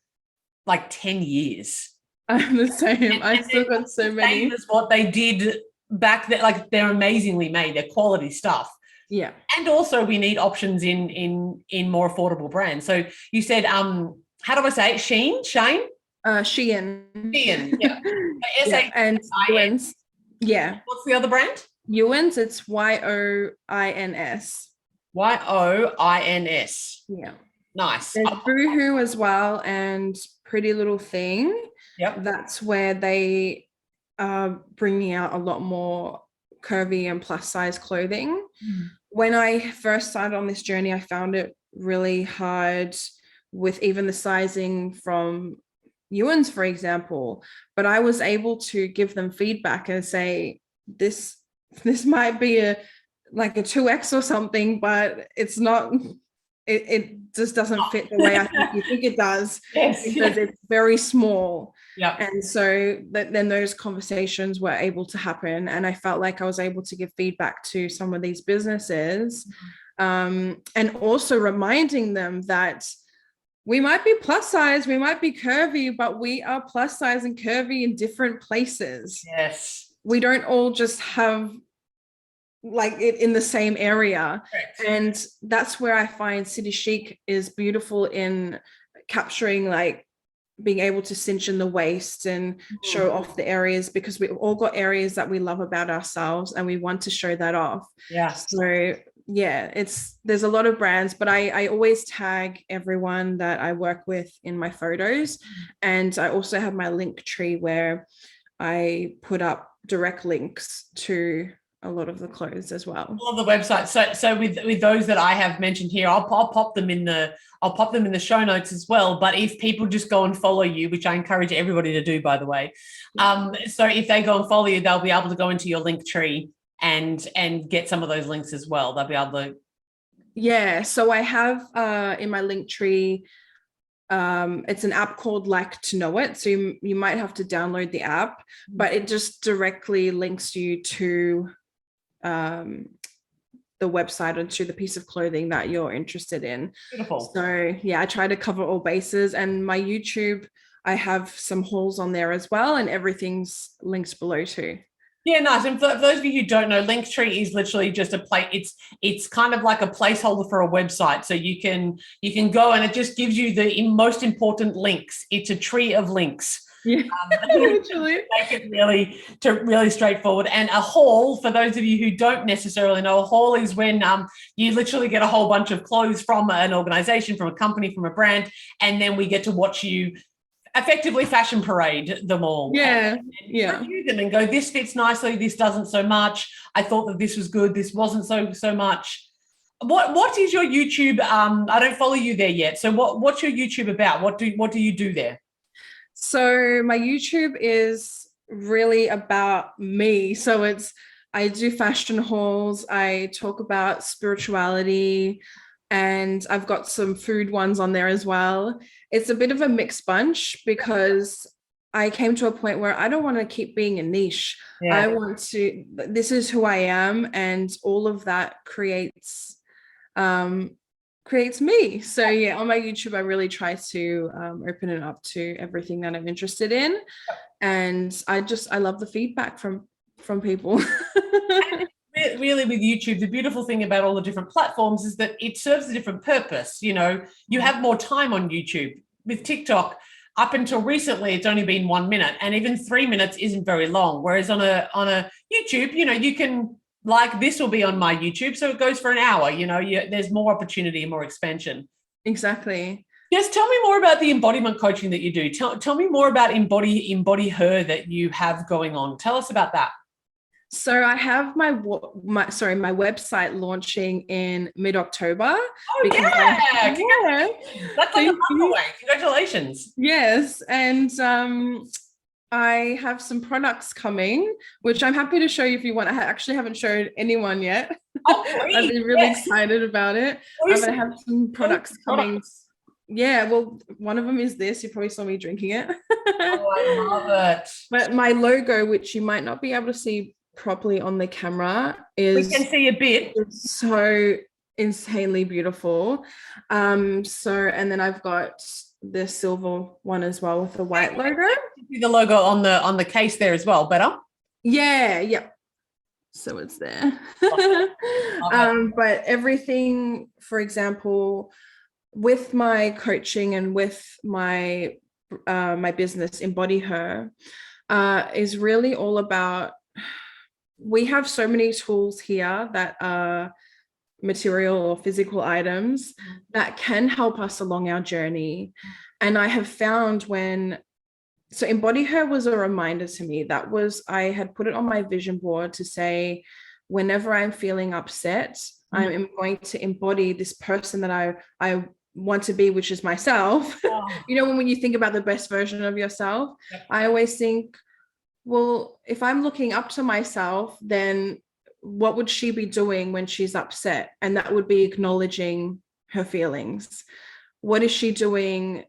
like 10 years. I'm the same. I still got so many. That's what they did back then. Like they're amazingly made. They're quality stuff. Yeah. And also we need options in more affordable brands. So you said, how do I say it? Shein? Shein. Yeah. Yeah. And Ewan's. Yeah. What's the other brand? Ewan's, it's Yoins. Yoins. Yeah. Nice. There's Boohoo as well and Pretty Little Thing. Yep. That's where they are bringing out a lot more curvy and plus size clothing. When I first started on this journey, I found it really hard with even the sizing from Ewan's, for example, but I was able to give them feedback and say, this might be a 2X or something, but it's not, it just doesn't fit the way I think you think it does. Yes, because it's very small. Yeah. And so then those conversations were able to happen. And I felt like I was able to give feedback to some of these businesses, and also reminding them that we might be plus size, we might be curvy, but we are plus size and curvy in different places. Yes. We don't all just have like it in the same area. Correct. And that's where I find City Chic is beautiful in capturing, like being able to cinch in the waist and show off the areas, because we've all got areas that we love about ourselves and we want to show that off. Yeah. So yeah, there's a lot of brands, but I always tag everyone that I work with in my photos. And I also have my link tree where I put up direct links to a lot of the clothes as well. All of the websites. So with those that I have mentioned here, I'll pop them in the show notes as well. But if people just go and follow you, which I encourage everybody to do, by the way, so if they go and follow you, they'll be able to go into your link tree and get some of those links as well. They'll be able to. Yeah. So I have in my link tree, it's an app called Like to Know It. So you might have to download the app, but it just directly links you to the website and to the piece of clothing that you're interested in. Beautiful. So yeah, I try to cover all bases. And my YouTube, I have some hauls on there as well, and everything's linked below too. Yeah, nice. And for those of you who don't know, Linktree is literally just a place. It's kind of like a placeholder for a website. So you can go and it just gives you the most important links. It's a tree of links. Yeah, literally. Make it really straightforward. And a haul, for those of you who don't necessarily know, a haul is when you literally get a whole bunch of clothes from an organization, from a company, from a brand, and then we get to watch you effectively fashion parade them all. Yeah. And review them and go, this fits nicely, this doesn't so much. I thought that this was good, this wasn't so much. What is your YouTube? I don't follow you there yet. So what's your YouTube about? What do you do there? So my YouTube is really about me. So I do fashion hauls. I talk about spirituality. and I've got some food ones on there as well. It's a bit of a mixed bunch because I came to a point where I don't want to keep being a niche. I Yeah. want to, this is who I am, and all of that um, creates me. So yeah, on my YouTube, I really try to open it up to everything that I'm interested in, and I love the feedback from people. Really, with YouTube, the beautiful thing about all the different platforms is that it serves a different purpose. You know, you have more time on YouTube. With TikTok, up until recently, it's only been 1 minute, and even 3 minutes isn't very long. Whereas on a YouTube, you know, you can, like, this will be on my YouTube, so it goes for an hour. You know, there's more opportunity and more expansion. Exactly. Yes, tell me more about the embodiment coaching that you do. Tell me more about embody her that you have going on. Tell us about that. So I have my website launching in mid-October. Oh Because yeah, that's like a thank month you. away. Congratulations. Yes, and I have some products coming, which I'm happy to show you if you want. I actually haven't showed anyone yet. Oh, I've been really excited about it. Please. I have some products coming. Yeah, well, one of them is this. You probably saw me drinking it. Oh, I love it. But my logo, which you might not be able to see properly on the camera, is We can see a bit. so insanely beautiful. And then I've got the silver one as well with the white logo. See the logo on the case there as well. Better. Yeah. So it's there. But everything, for example, with my coaching and with my my business, Embody Her, is really all about, we have so many tools here that are material or physical items that can help us along our journey. And I have found so Embody Her was a reminder to me. I had put it on my vision board to say, whenever I'm feeling upset, I am going to embody this person that I want to be, which is myself. You know, when you think about the best version of yourself, I always think, well, if I'm looking up to myself, then what would she be doing when she's upset? And that would be acknowledging her feelings. What is she doing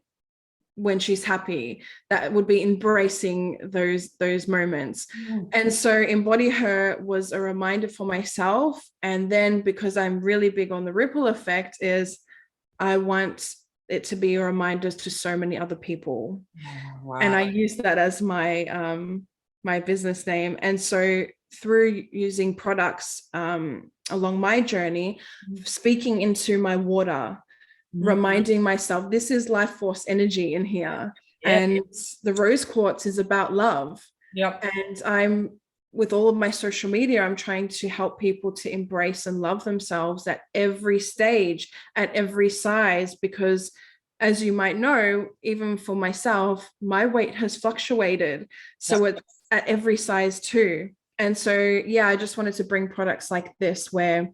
when she's happy? That would be embracing those moments. And so Embody Her was a reminder for myself. And then, because I'm really big on the ripple effect, is I want it to be a reminder to so many other people. Wow. And I use that as my my business name. And so through using products along my journey, speaking into my water, reminding myself this is life force energy in here. And the rose quartz is about love. And with all of my social media, I'm trying to help people to embrace and love themselves at every stage, at every size, because as you might know, even for myself, my weight has fluctuated. So it's at every size too. And so, yeah, I just wanted to bring products like this where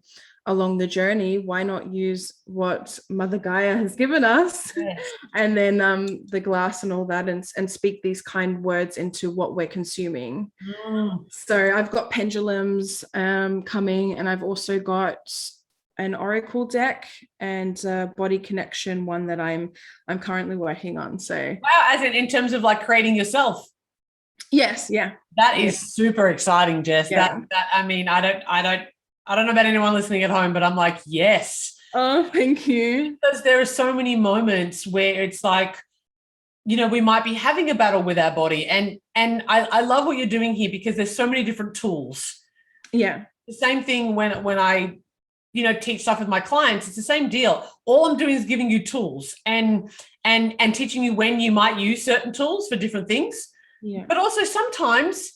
along the journey, why not use what Mother Gaia has given us, and then the glass and all that, and speak these kind words into what we're consuming. So I've got pendulums coming, and I've also got an oracle deck and a body connection one that I'm currently working on. So wow, as in terms of like creating yourself. Yes, yeah. That is super exciting, Jess. That I mean, I don't know about anyone listening at home, but I'm like, yes. Oh, thank you. Because there are so many moments where it's like, you know, we might be having a battle with our body. And I love what you're doing here, because there's so many different tools. Yeah. The same thing when I, you know, teach stuff with my clients, it's the same deal. All I'm doing is giving you tools and teaching you when you might use certain tools for different things. Yeah. But also sometimes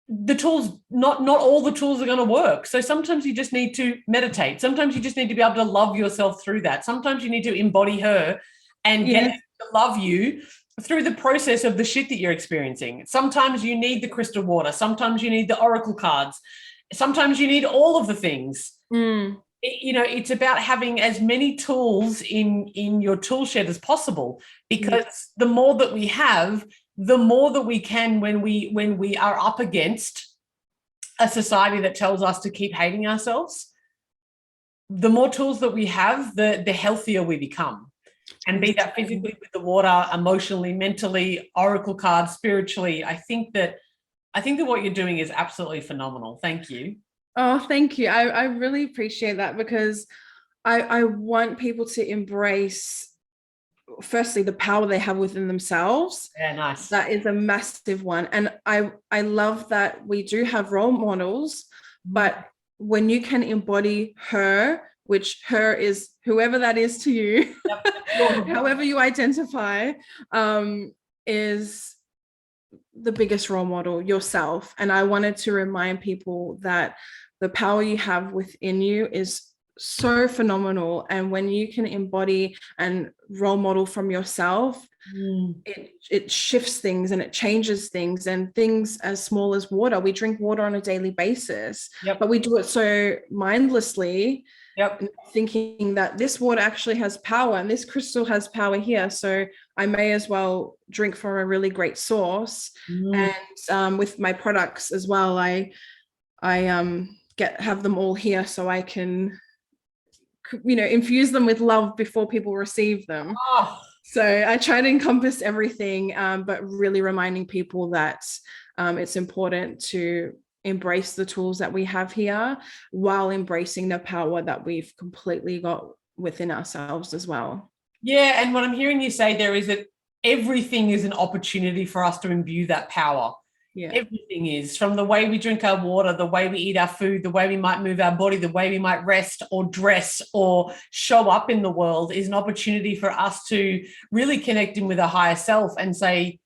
the tools, not all the tools are going to work. So sometimes you just need to meditate. Sometimes you just need to be able to love yourself through that. Sometimes you need to embody her and get to love you through the process of the shit that you're experiencing. Sometimes you need the crystal water. Sometimes you need the oracle cards. Sometimes you need all of the things. You know, it's about having as many tools in your tool shed as possible, because the more that we have, the more that we can, when we are up against a society that tells us to keep hating ourselves, the more tools that we have, the healthier we become. And be that physically with the water, emotionally, mentally, oracle cards, spiritually. I think that what you're doing is absolutely phenomenal. Thank you. Oh, thank you. I really appreciate that, because I want people to embrace, firstly, the power they have within themselves. Yeah, nice. That is a massive one. And I love that we do have role models, but when you can embody her, which her is whoever that is to you, Yep. however you identify, is the biggest role model, yourself. And I wanted to remind people that the power you have within you is so phenomenal. And when you can embody and role model from yourself, it shifts things and it changes things, and things as small as water. We drink water on a daily basis, but we do it so mindlessly, thinking that this water actually has power and this crystal has power here, so I may as well drink from a really great source. And with my products as well, I have them all here so I can, infuse them with love before people receive them. So I try to encompass everything, but really reminding people that it's important to embrace the tools that we have here while embracing the power that we've completely got within ourselves as well. Yeah, and what I'm hearing you say there is that everything is an opportunity for us to imbue that power. Yeah. Everything is, from the way we drink our water, the way we eat our food, the way we might move our body, the way we might rest or dress or show up in the world, is an opportunity for us to really connect in with our higher self and say,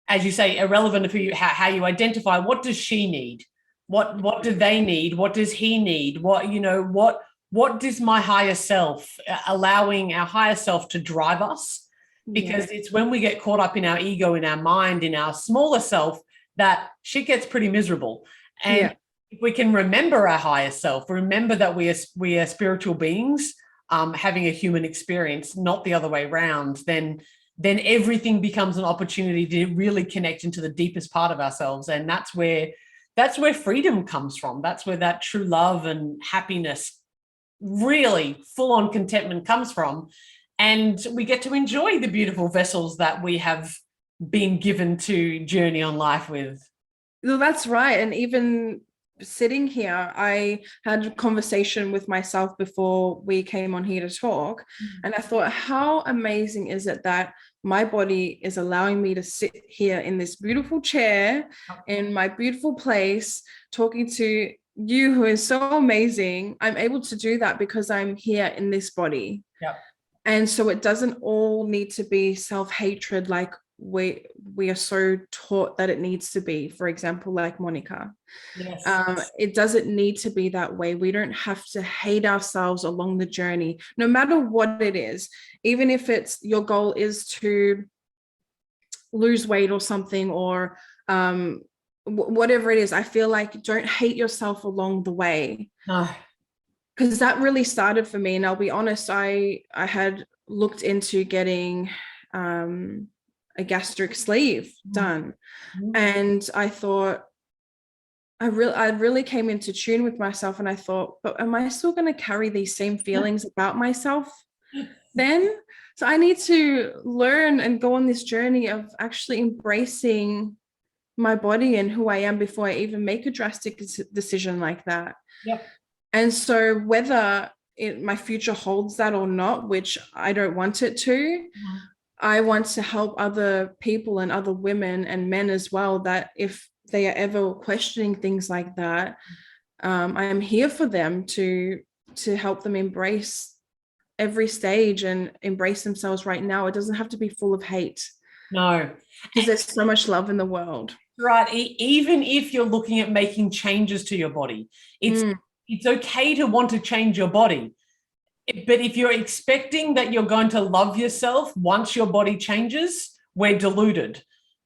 as you say, irrelevant of how you identify, what does she need? What do they need? What does he need? What does my higher self, allowing our higher self to drive us? Because it's when we get caught up in our ego, in our mind, in our smaller self, that shit gets pretty miserable. And if we can remember our higher self, remember that we are spiritual beings having a human experience, not the other way around, then everything becomes an opportunity to really connect into the deepest part of ourselves. And that's where freedom comes from. That's where that true love and happiness, really full-on contentment, comes from. And we get to enjoy the beautiful vessels that we have been given to journey on life with. Well, that's right. And even sitting here, I had a conversation with myself before we came on here to talk. And I thought, how amazing is it that my body is allowing me to sit here in this beautiful chair, in my beautiful place, talking to you, who is so amazing. I'm able to do that because I'm here in this body. And so it doesn't all need to be self-hatred like we are so taught that it needs to be. For example, like Monica. It doesn't need to be that way. We don't have to hate ourselves along the journey, no matter what it is. Even if it's your goal is to lose weight or something, or whatever it is, I feel like don't hate yourself along the way. Because that really started for me. And I'll be honest, I had looked into getting a gastric sleeve done. And I thought, I really came into tune with myself, and I thought, but am I still going to carry these same feelings about myself then? So I need to learn and go on this journey of actually embracing my body and who I am before I even make a drastic decision like that. And so whether my future holds that or not, which I don't want it to, I want to help other people and other women and men as well, that if they are ever questioning things like that, I am here for them to help them embrace every stage and embrace themselves right now. It doesn't have to be full of hate. No. Because there's so much love in the world. Right. Even if you're looking at making changes to your body, it's okay to want to change your body. But if you're expecting that you're going to love yourself once your body changes, we're deluded.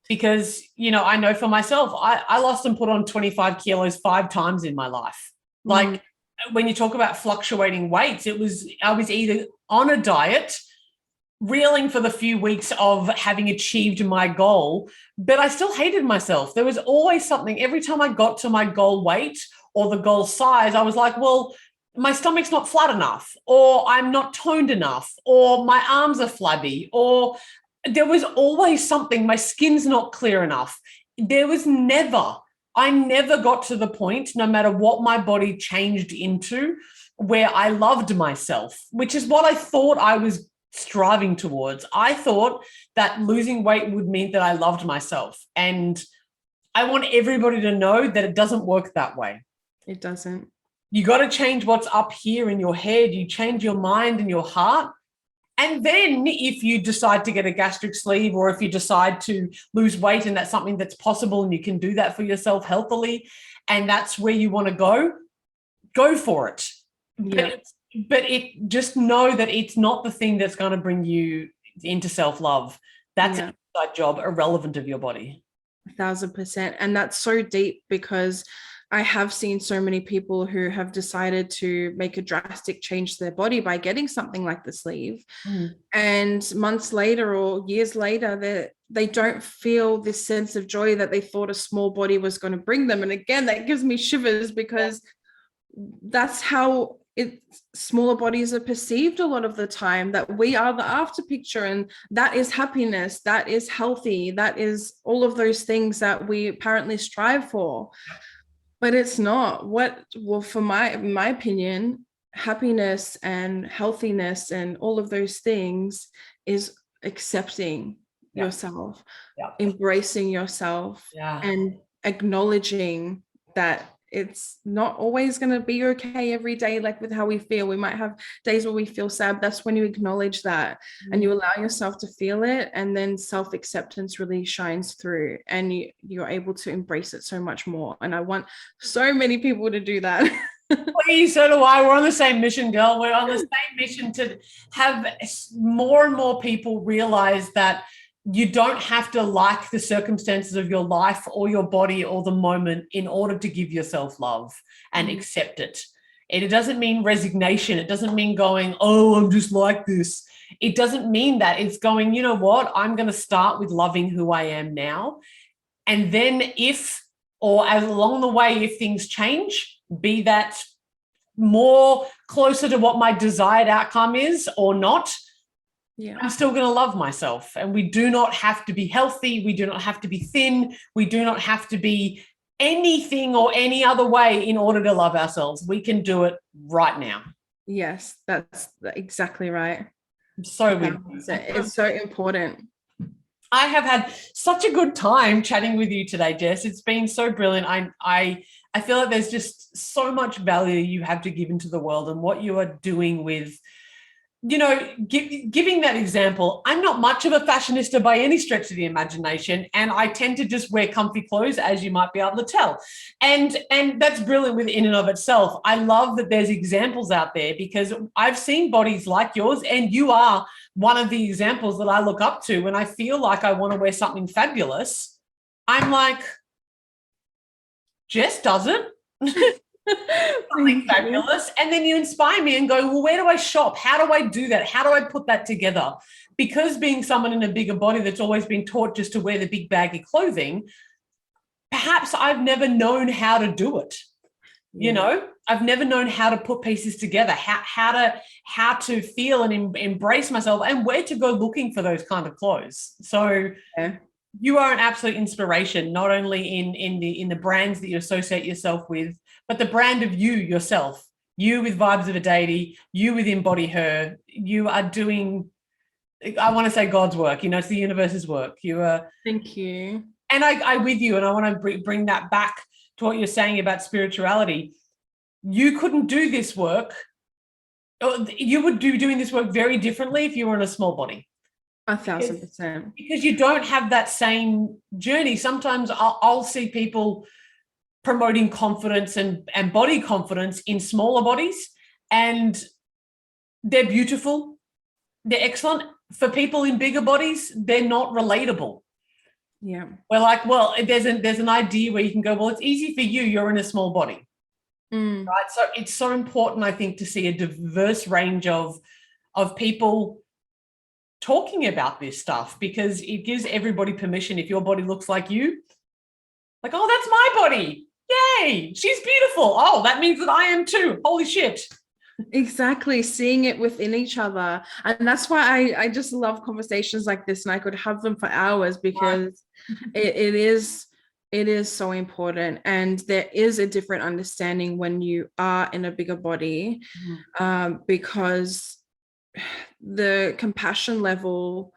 Because, I know for myself, I lost and put on 25 kilos 5 times in my life. Like when you talk about fluctuating weights, I was either on a diet, reeling for the few weeks of having achieved my goal, but I still hated myself. There was always something. Every time I got to my goal weight or the goal size, I was like, well, my stomach's not flat enough, or I'm not toned enough, or my arms are flabby, or there was always something, my skin's not clear enough. I never got to the point, no matter what my body changed into, where I loved myself, which is what I thought I was striving towards. I thought that losing weight would mean that I loved myself. And I want everybody to know that it doesn't work that way. It doesn't. You got to change what's up here in your head. You change your mind and your heart. And then if you decide to get a gastric sleeve, or if you decide to lose weight and that's something that's possible and you can do that for yourself healthily, and that's where you want to go for it. Yeah. But just know that it's not the thing that's going to bring you into self-love. That's an inside job, irrelevant of your body. 1,000%. And that's so deep, because I have seen so many people who have decided to make a drastic change to their body by getting something like the sleeve. And months later or years later, they don't feel this sense of joy that they thought a small body was going to bring them. And again, that gives me shivers, because that's how smaller bodies are perceived a lot of the time, that we are the after picture, and that is happiness, that is healthy, that is all of those things that we apparently strive for. But it's not. For my opinion, happiness and healthiness and all of those things is accepting yourself, embracing yourself, and acknowledging that it's not always going to be okay every day, like with how we feel. We might have days where we feel sad. That's when you acknowledge that and you allow yourself to feel it, and then self-acceptance really shines through, and you're able to embrace it so much more. And I want so many people to do that. Please, so do I. We're on the same mission, girl. We're on the same mission to have more and more people realize that you don't have to like the circumstances of your life or your body or the moment in order to give yourself love and accept it. It doesn't mean resignation. It doesn't mean going, oh, I'm just like this. It doesn't mean that. It's going, you know what? I'm going to start with loving who I am now. And then along the way, if things change, be that more closer to what my desired outcome is or not, I'm still going to love myself. And we do not have to be healthy. We do not have to be thin. We do not have to be anything or any other way in order to love ourselves. We can do it right now. Yes, that's exactly right. I'm so with you. It's so important. I have had such a good time chatting with you today, Jess. It's been so brilliant. I feel like there's just so much value you have to give into the world, and what you are doing with, giving that example. I'm not much of a fashionista by any stretch of the imagination, and I tend to just wear comfy clothes, as you might be able to tell. And that's brilliant in and of itself. I love that there's examples out there, because I've seen bodies like yours, and you are one of the examples that I look up to. When I feel like I want to wear something fabulous, I'm like, Jess does it. Something fabulous. And then you inspire me and go, well, where do I shop? How do I do that? How do I put that together? Because being someone in a bigger body that's always been taught just to wear the big baggy clothing, perhaps I've never known how to do it. I've never known how to put pieces together, how to feel and embrace myself, and where to go looking for those kind of clothes. So you are an absolute inspiration, not only in the brands that you associate yourself with, but the brand of you yourself. You with Vibes of a Deity, you with Embody Her. You are doing, I want to say, God's work. It's the universe's work. You are. Thank you. And I with you, and I want to bring that back to what you're saying about spirituality. You couldn't do this work. You would be doing this work very differently if you were in a small body. 1,000%. Because you don't have that same journey. Sometimes I'll see people promoting confidence and body confidence in smaller bodies, and they're beautiful, they're excellent. For people in bigger bodies, they're not relatable. Yeah. We're like, well, there's an idea where you can go, well, it's easy for you, you're in a small body. Right? So it's so important, I think, to see a diverse range of people talking about this stuff, because it gives everybody permission. If your body looks like you, like, oh, that's my body. Yay, she's beautiful. Oh, that means that I am too. Holy shit. Exactly, seeing it within each other. And that's why I just love conversations like this, and I could have them for hours because it is so important. And there is a different understanding when you are in a bigger body, because the compassion level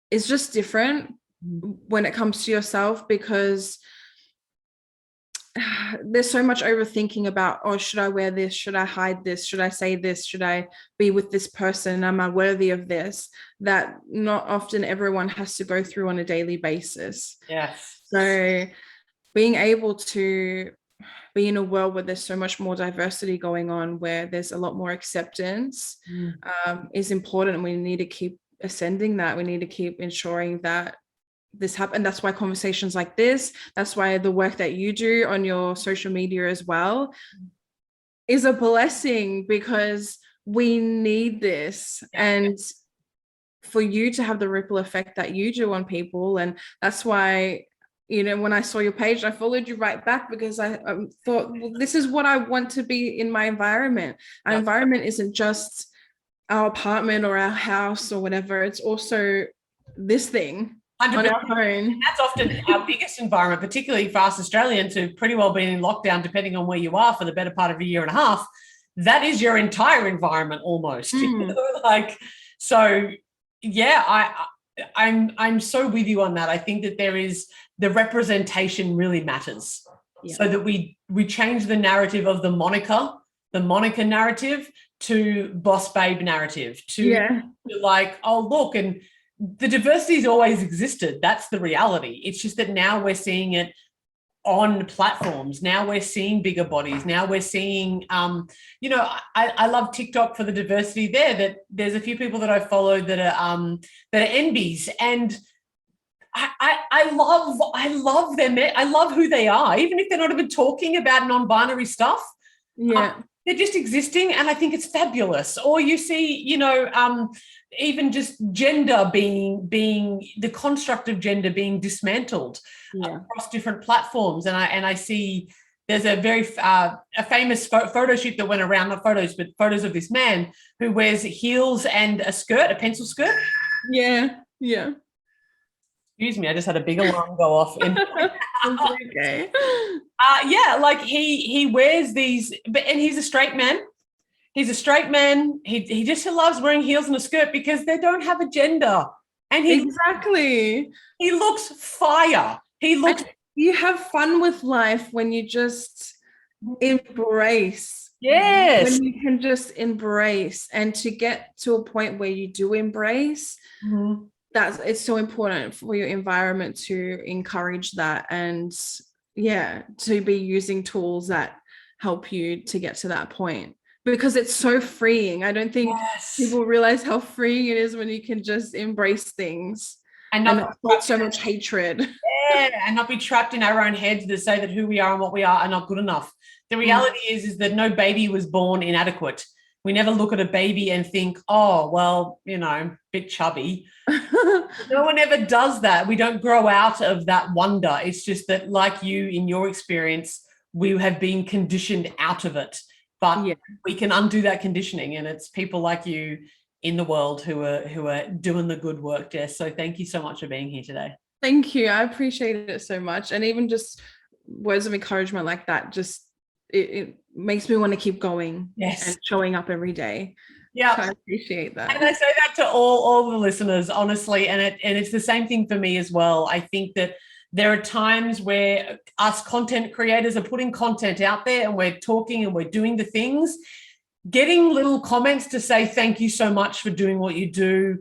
is just different when it comes to yourself, because there's so much overthinking about, oh, should I wear this? Should I hide this? Should I say this? Should I be with this person? Am I worthy of this? That not often everyone has to go through on a daily basis. Yes. So being able to be in a world where there's so much more diversity going on, where there's a lot more acceptance, is important. And we need to keep ascending that. We need to keep ensuring that this happen. That's why conversations like this, that's why the work that you do on your social media as well is a blessing, because we need this. And for you to have the ripple effect that you do on people. And that's why, when I saw your page, I followed you right back, because I thought, well, this is what I want to be in my environment. Our environment isn't just our apartment or our house or whatever. It's also this thing. 100%. And that's often our biggest environment, particularly for us Australians who've pretty well been in lockdown, depending on where you are, for the better part of a year and a half. That is your entire environment almost. So yeah, I'm so with you on that. I think that there is, the representation really matters, so that we change the narrative of the Monica narrative to boss babe narrative, to like, oh, look, and the diversity's always existed. That's the reality. It's just that now we're seeing it on platforms. Now we're seeing bigger bodies. Now we're seeing, I love TikTok for the diversity there. That there's a few people that I follow that are NBs, and I love them. I love who they are, even if they're not even talking about non-binary stuff. They're just existing, and I think it's fabulous. Or you see, even just gender being the construct of gender being dismantled across different platforms. And I see there's a very a famous photo shoot that went around, not photos, but photos of this man who wears heels and a pencil skirt. Yeah. Excuse me, I just had a big alarm go off. Okay. Like he wears these, and he's a straight man. He's a straight man. He just loves wearing heels and a skirt because they don't have a gender. And he looks fire. You have fun with life when you just embrace. Yes. When you can just embrace, and to get to a point where you do embrace, it's so important for your environment to encourage that, and to be using tools that help you to get to that point, because it's so freeing. I don't think people realize how freeing it is when you can just embrace things and not hold so much hatred. And not be trapped in our own heads that say that who we are and what we are not good enough. The reality is that no baby was born inadequate. We never look at a baby and think, oh, well, bit chubby. No one ever does that. We don't grow out of that wonder. It's just that, like you, in your experience, we have been conditioned out of it. But we can undo that conditioning, and it's people like you in the world who are doing the good work, Jess. So thank you so much for being here today. Thank you. I appreciate it so much. And even just words of encouragement like that, just it makes me want to keep going and showing up every day. Yeah, so I appreciate that. And I say that to all the listeners, honestly, and it's the same thing for me as well. I think that there are times where us content creators are putting content out there, and we're talking and we're doing the things, getting little comments to say thank you so much for doing what you do.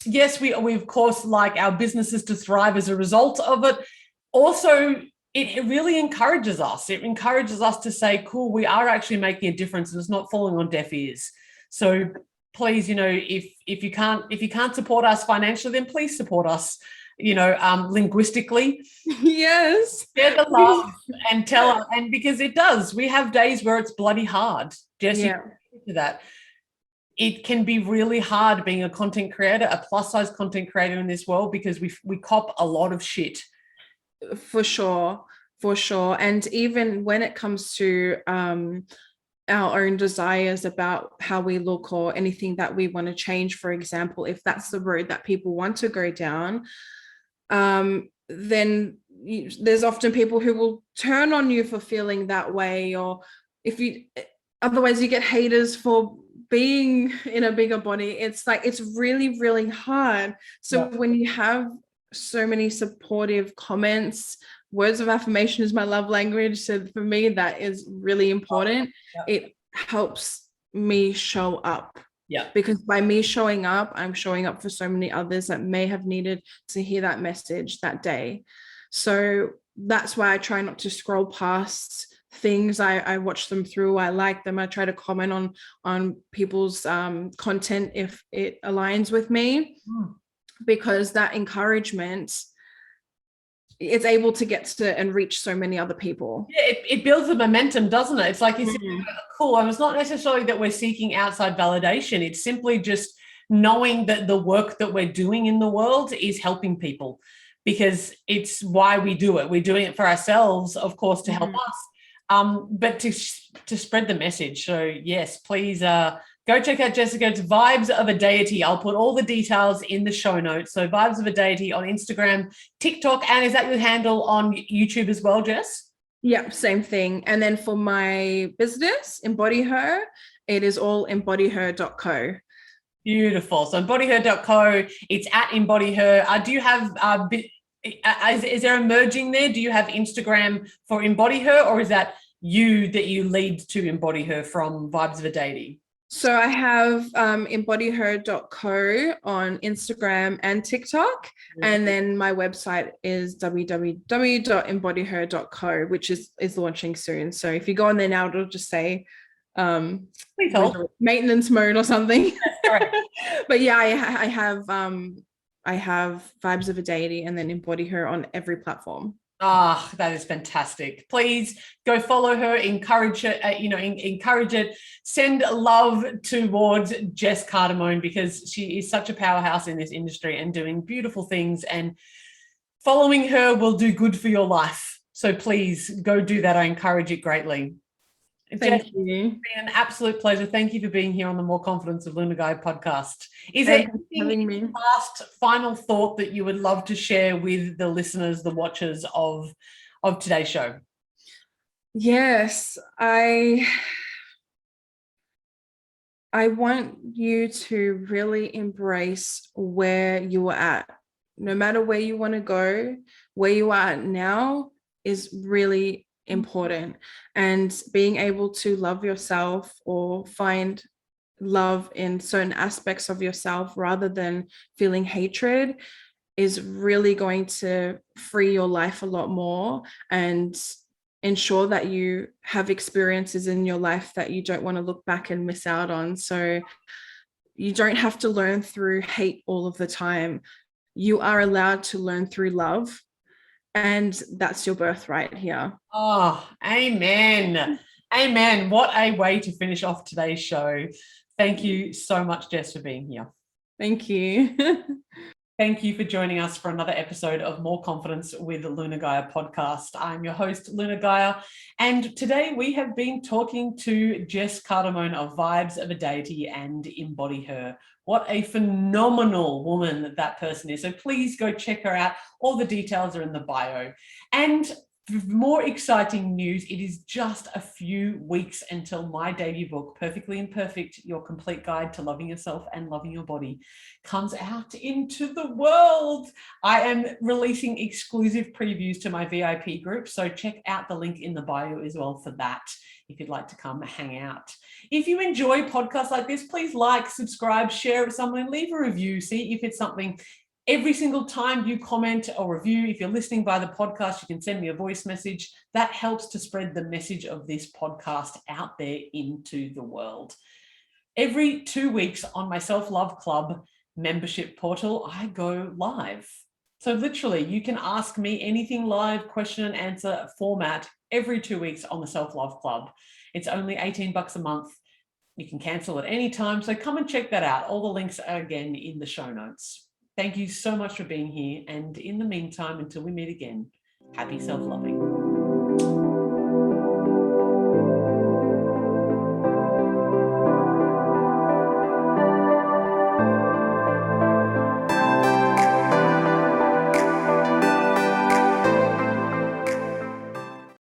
Yes, we of course like our businesses to thrive as a result of it. Also, it really encourages us. It encourages us to say, cool, we are actually making a difference, and it's not falling on deaf ears. So please, if you can't support us financially, then please support us, linguistically. Yes. Share the love and tell, and because it does. We have days where it's bloody hard. Jesse, to that. It can be really hard being a content creator, a plus-size content creator in this world, because we cop a lot of shit. For sure. For sure. And even when it comes to our own desires about how we look or anything that we want to change, for example, if that's the road that people want to go down, then there's often people who will turn on you for feeling that way, or if you otherwise you get haters for being in a bigger body. It's like, it's really, really hard. So when you have so many supportive comments, words of affirmation is my love language, so for me that is really important. It helps me show up, because by me showing up, I'm showing up for so many others that may have needed to hear that message that day. So that's why I try not to scroll past things. I watch them through, I like them, I try to comment on people's content if it aligns with me, because that encouragement, it's able to get to and reach so many other people. Yeah, it builds the momentum, doesn't it? It's like, it's cool. And it's not necessarily that we're seeking outside validation. It's simply just knowing that the work that we're doing in the world is helping people, because it's why we do it. We're doing it for ourselves, of course, to help us, but to spread the message. So yes, please go check out Jessica's Vibes of a Deity. I'll put all the details in the show notes. So Vibes of a Deity on Instagram, TikTok, and is that your handle on YouTube as well, Jess? Yeah, same thing. And then for my business, Embody Her, it is all embodyher.co. Beautiful. So embodyher.co, it's at Embody Her. Do you have, is there a merging there? Do you have Instagram for Embody Her, or is that you lead to Embody Her from Vibes of a Deity? So I have embodyher.co on Instagram and TikTok. And then my website is www.embodyher.co, which is launching soon. So if you go on there now, it'll just say maintenance mode or something. But yeah, I have Vibes of a Deity and then Embody Her on every platform. Ah, that is fantastic. Please go follow her, encourage her, encourage it. Send love towards Jess Cardamone, because she is such a powerhouse in this industry and doing beautiful things, and following her will do good for your life. So please go do that. I encourage it greatly. Thank Jess, you. It's been an absolute pleasure. Thank you for being here on the More Confidence of Luna Guy podcast. Is there any last final thought that you would love to share with the listeners, the watchers of today's show? Yes, I want you to really embrace where you are at. No matter where you want to go, where you are at now is really important. And being able to love yourself or find love in certain aspects of yourself rather than feeling hatred is really going to free your life a lot more and ensure that you have experiences in your life that you don't want to look back and miss out on. So you don't have to learn through hate all of the time. You are allowed to learn through love, and that's your birthright here. Oh, amen. Amen. What a way to finish off today's show. Thank you so much, Jess, for being here. Thank you. Thank you for joining us for another episode of More Confidence with Luna Gaia podcast. I'm your host, Luna Gaia, and today we have been talking to Jess Cardamone of Vibes of a Deity and Embody Her. What a phenomenal woman that person is. So please go check her out. All the details are in the bio. And for more exciting news, it is just a few weeks until my debut book, Perfectly Imperfect, Your Complete Guide to Loving Yourself and Loving Your Body, comes out into the world. I am releasing exclusive previews to my VIP group, so check out the link in the bio as well for that if you'd like to come hang out. If you enjoy podcasts like this, please like, subscribe, share it with someone, leave a review, see if it's something. Every single time you comment or review, if you're listening by the podcast, you can send me a voice message. That helps to spread the message of this podcast out there into the world. Every 2 weeks on my Self-Love Club membership portal, I go live. So literally, you can ask me anything live, question and answer format every 2 weeks on the Self-Love Club. It's only $18 a month. You can cancel at any time. So come and check that out. All the links are again in the show notes. Thank you so much for being here. And in the meantime, until we meet again, happy self-loving. you.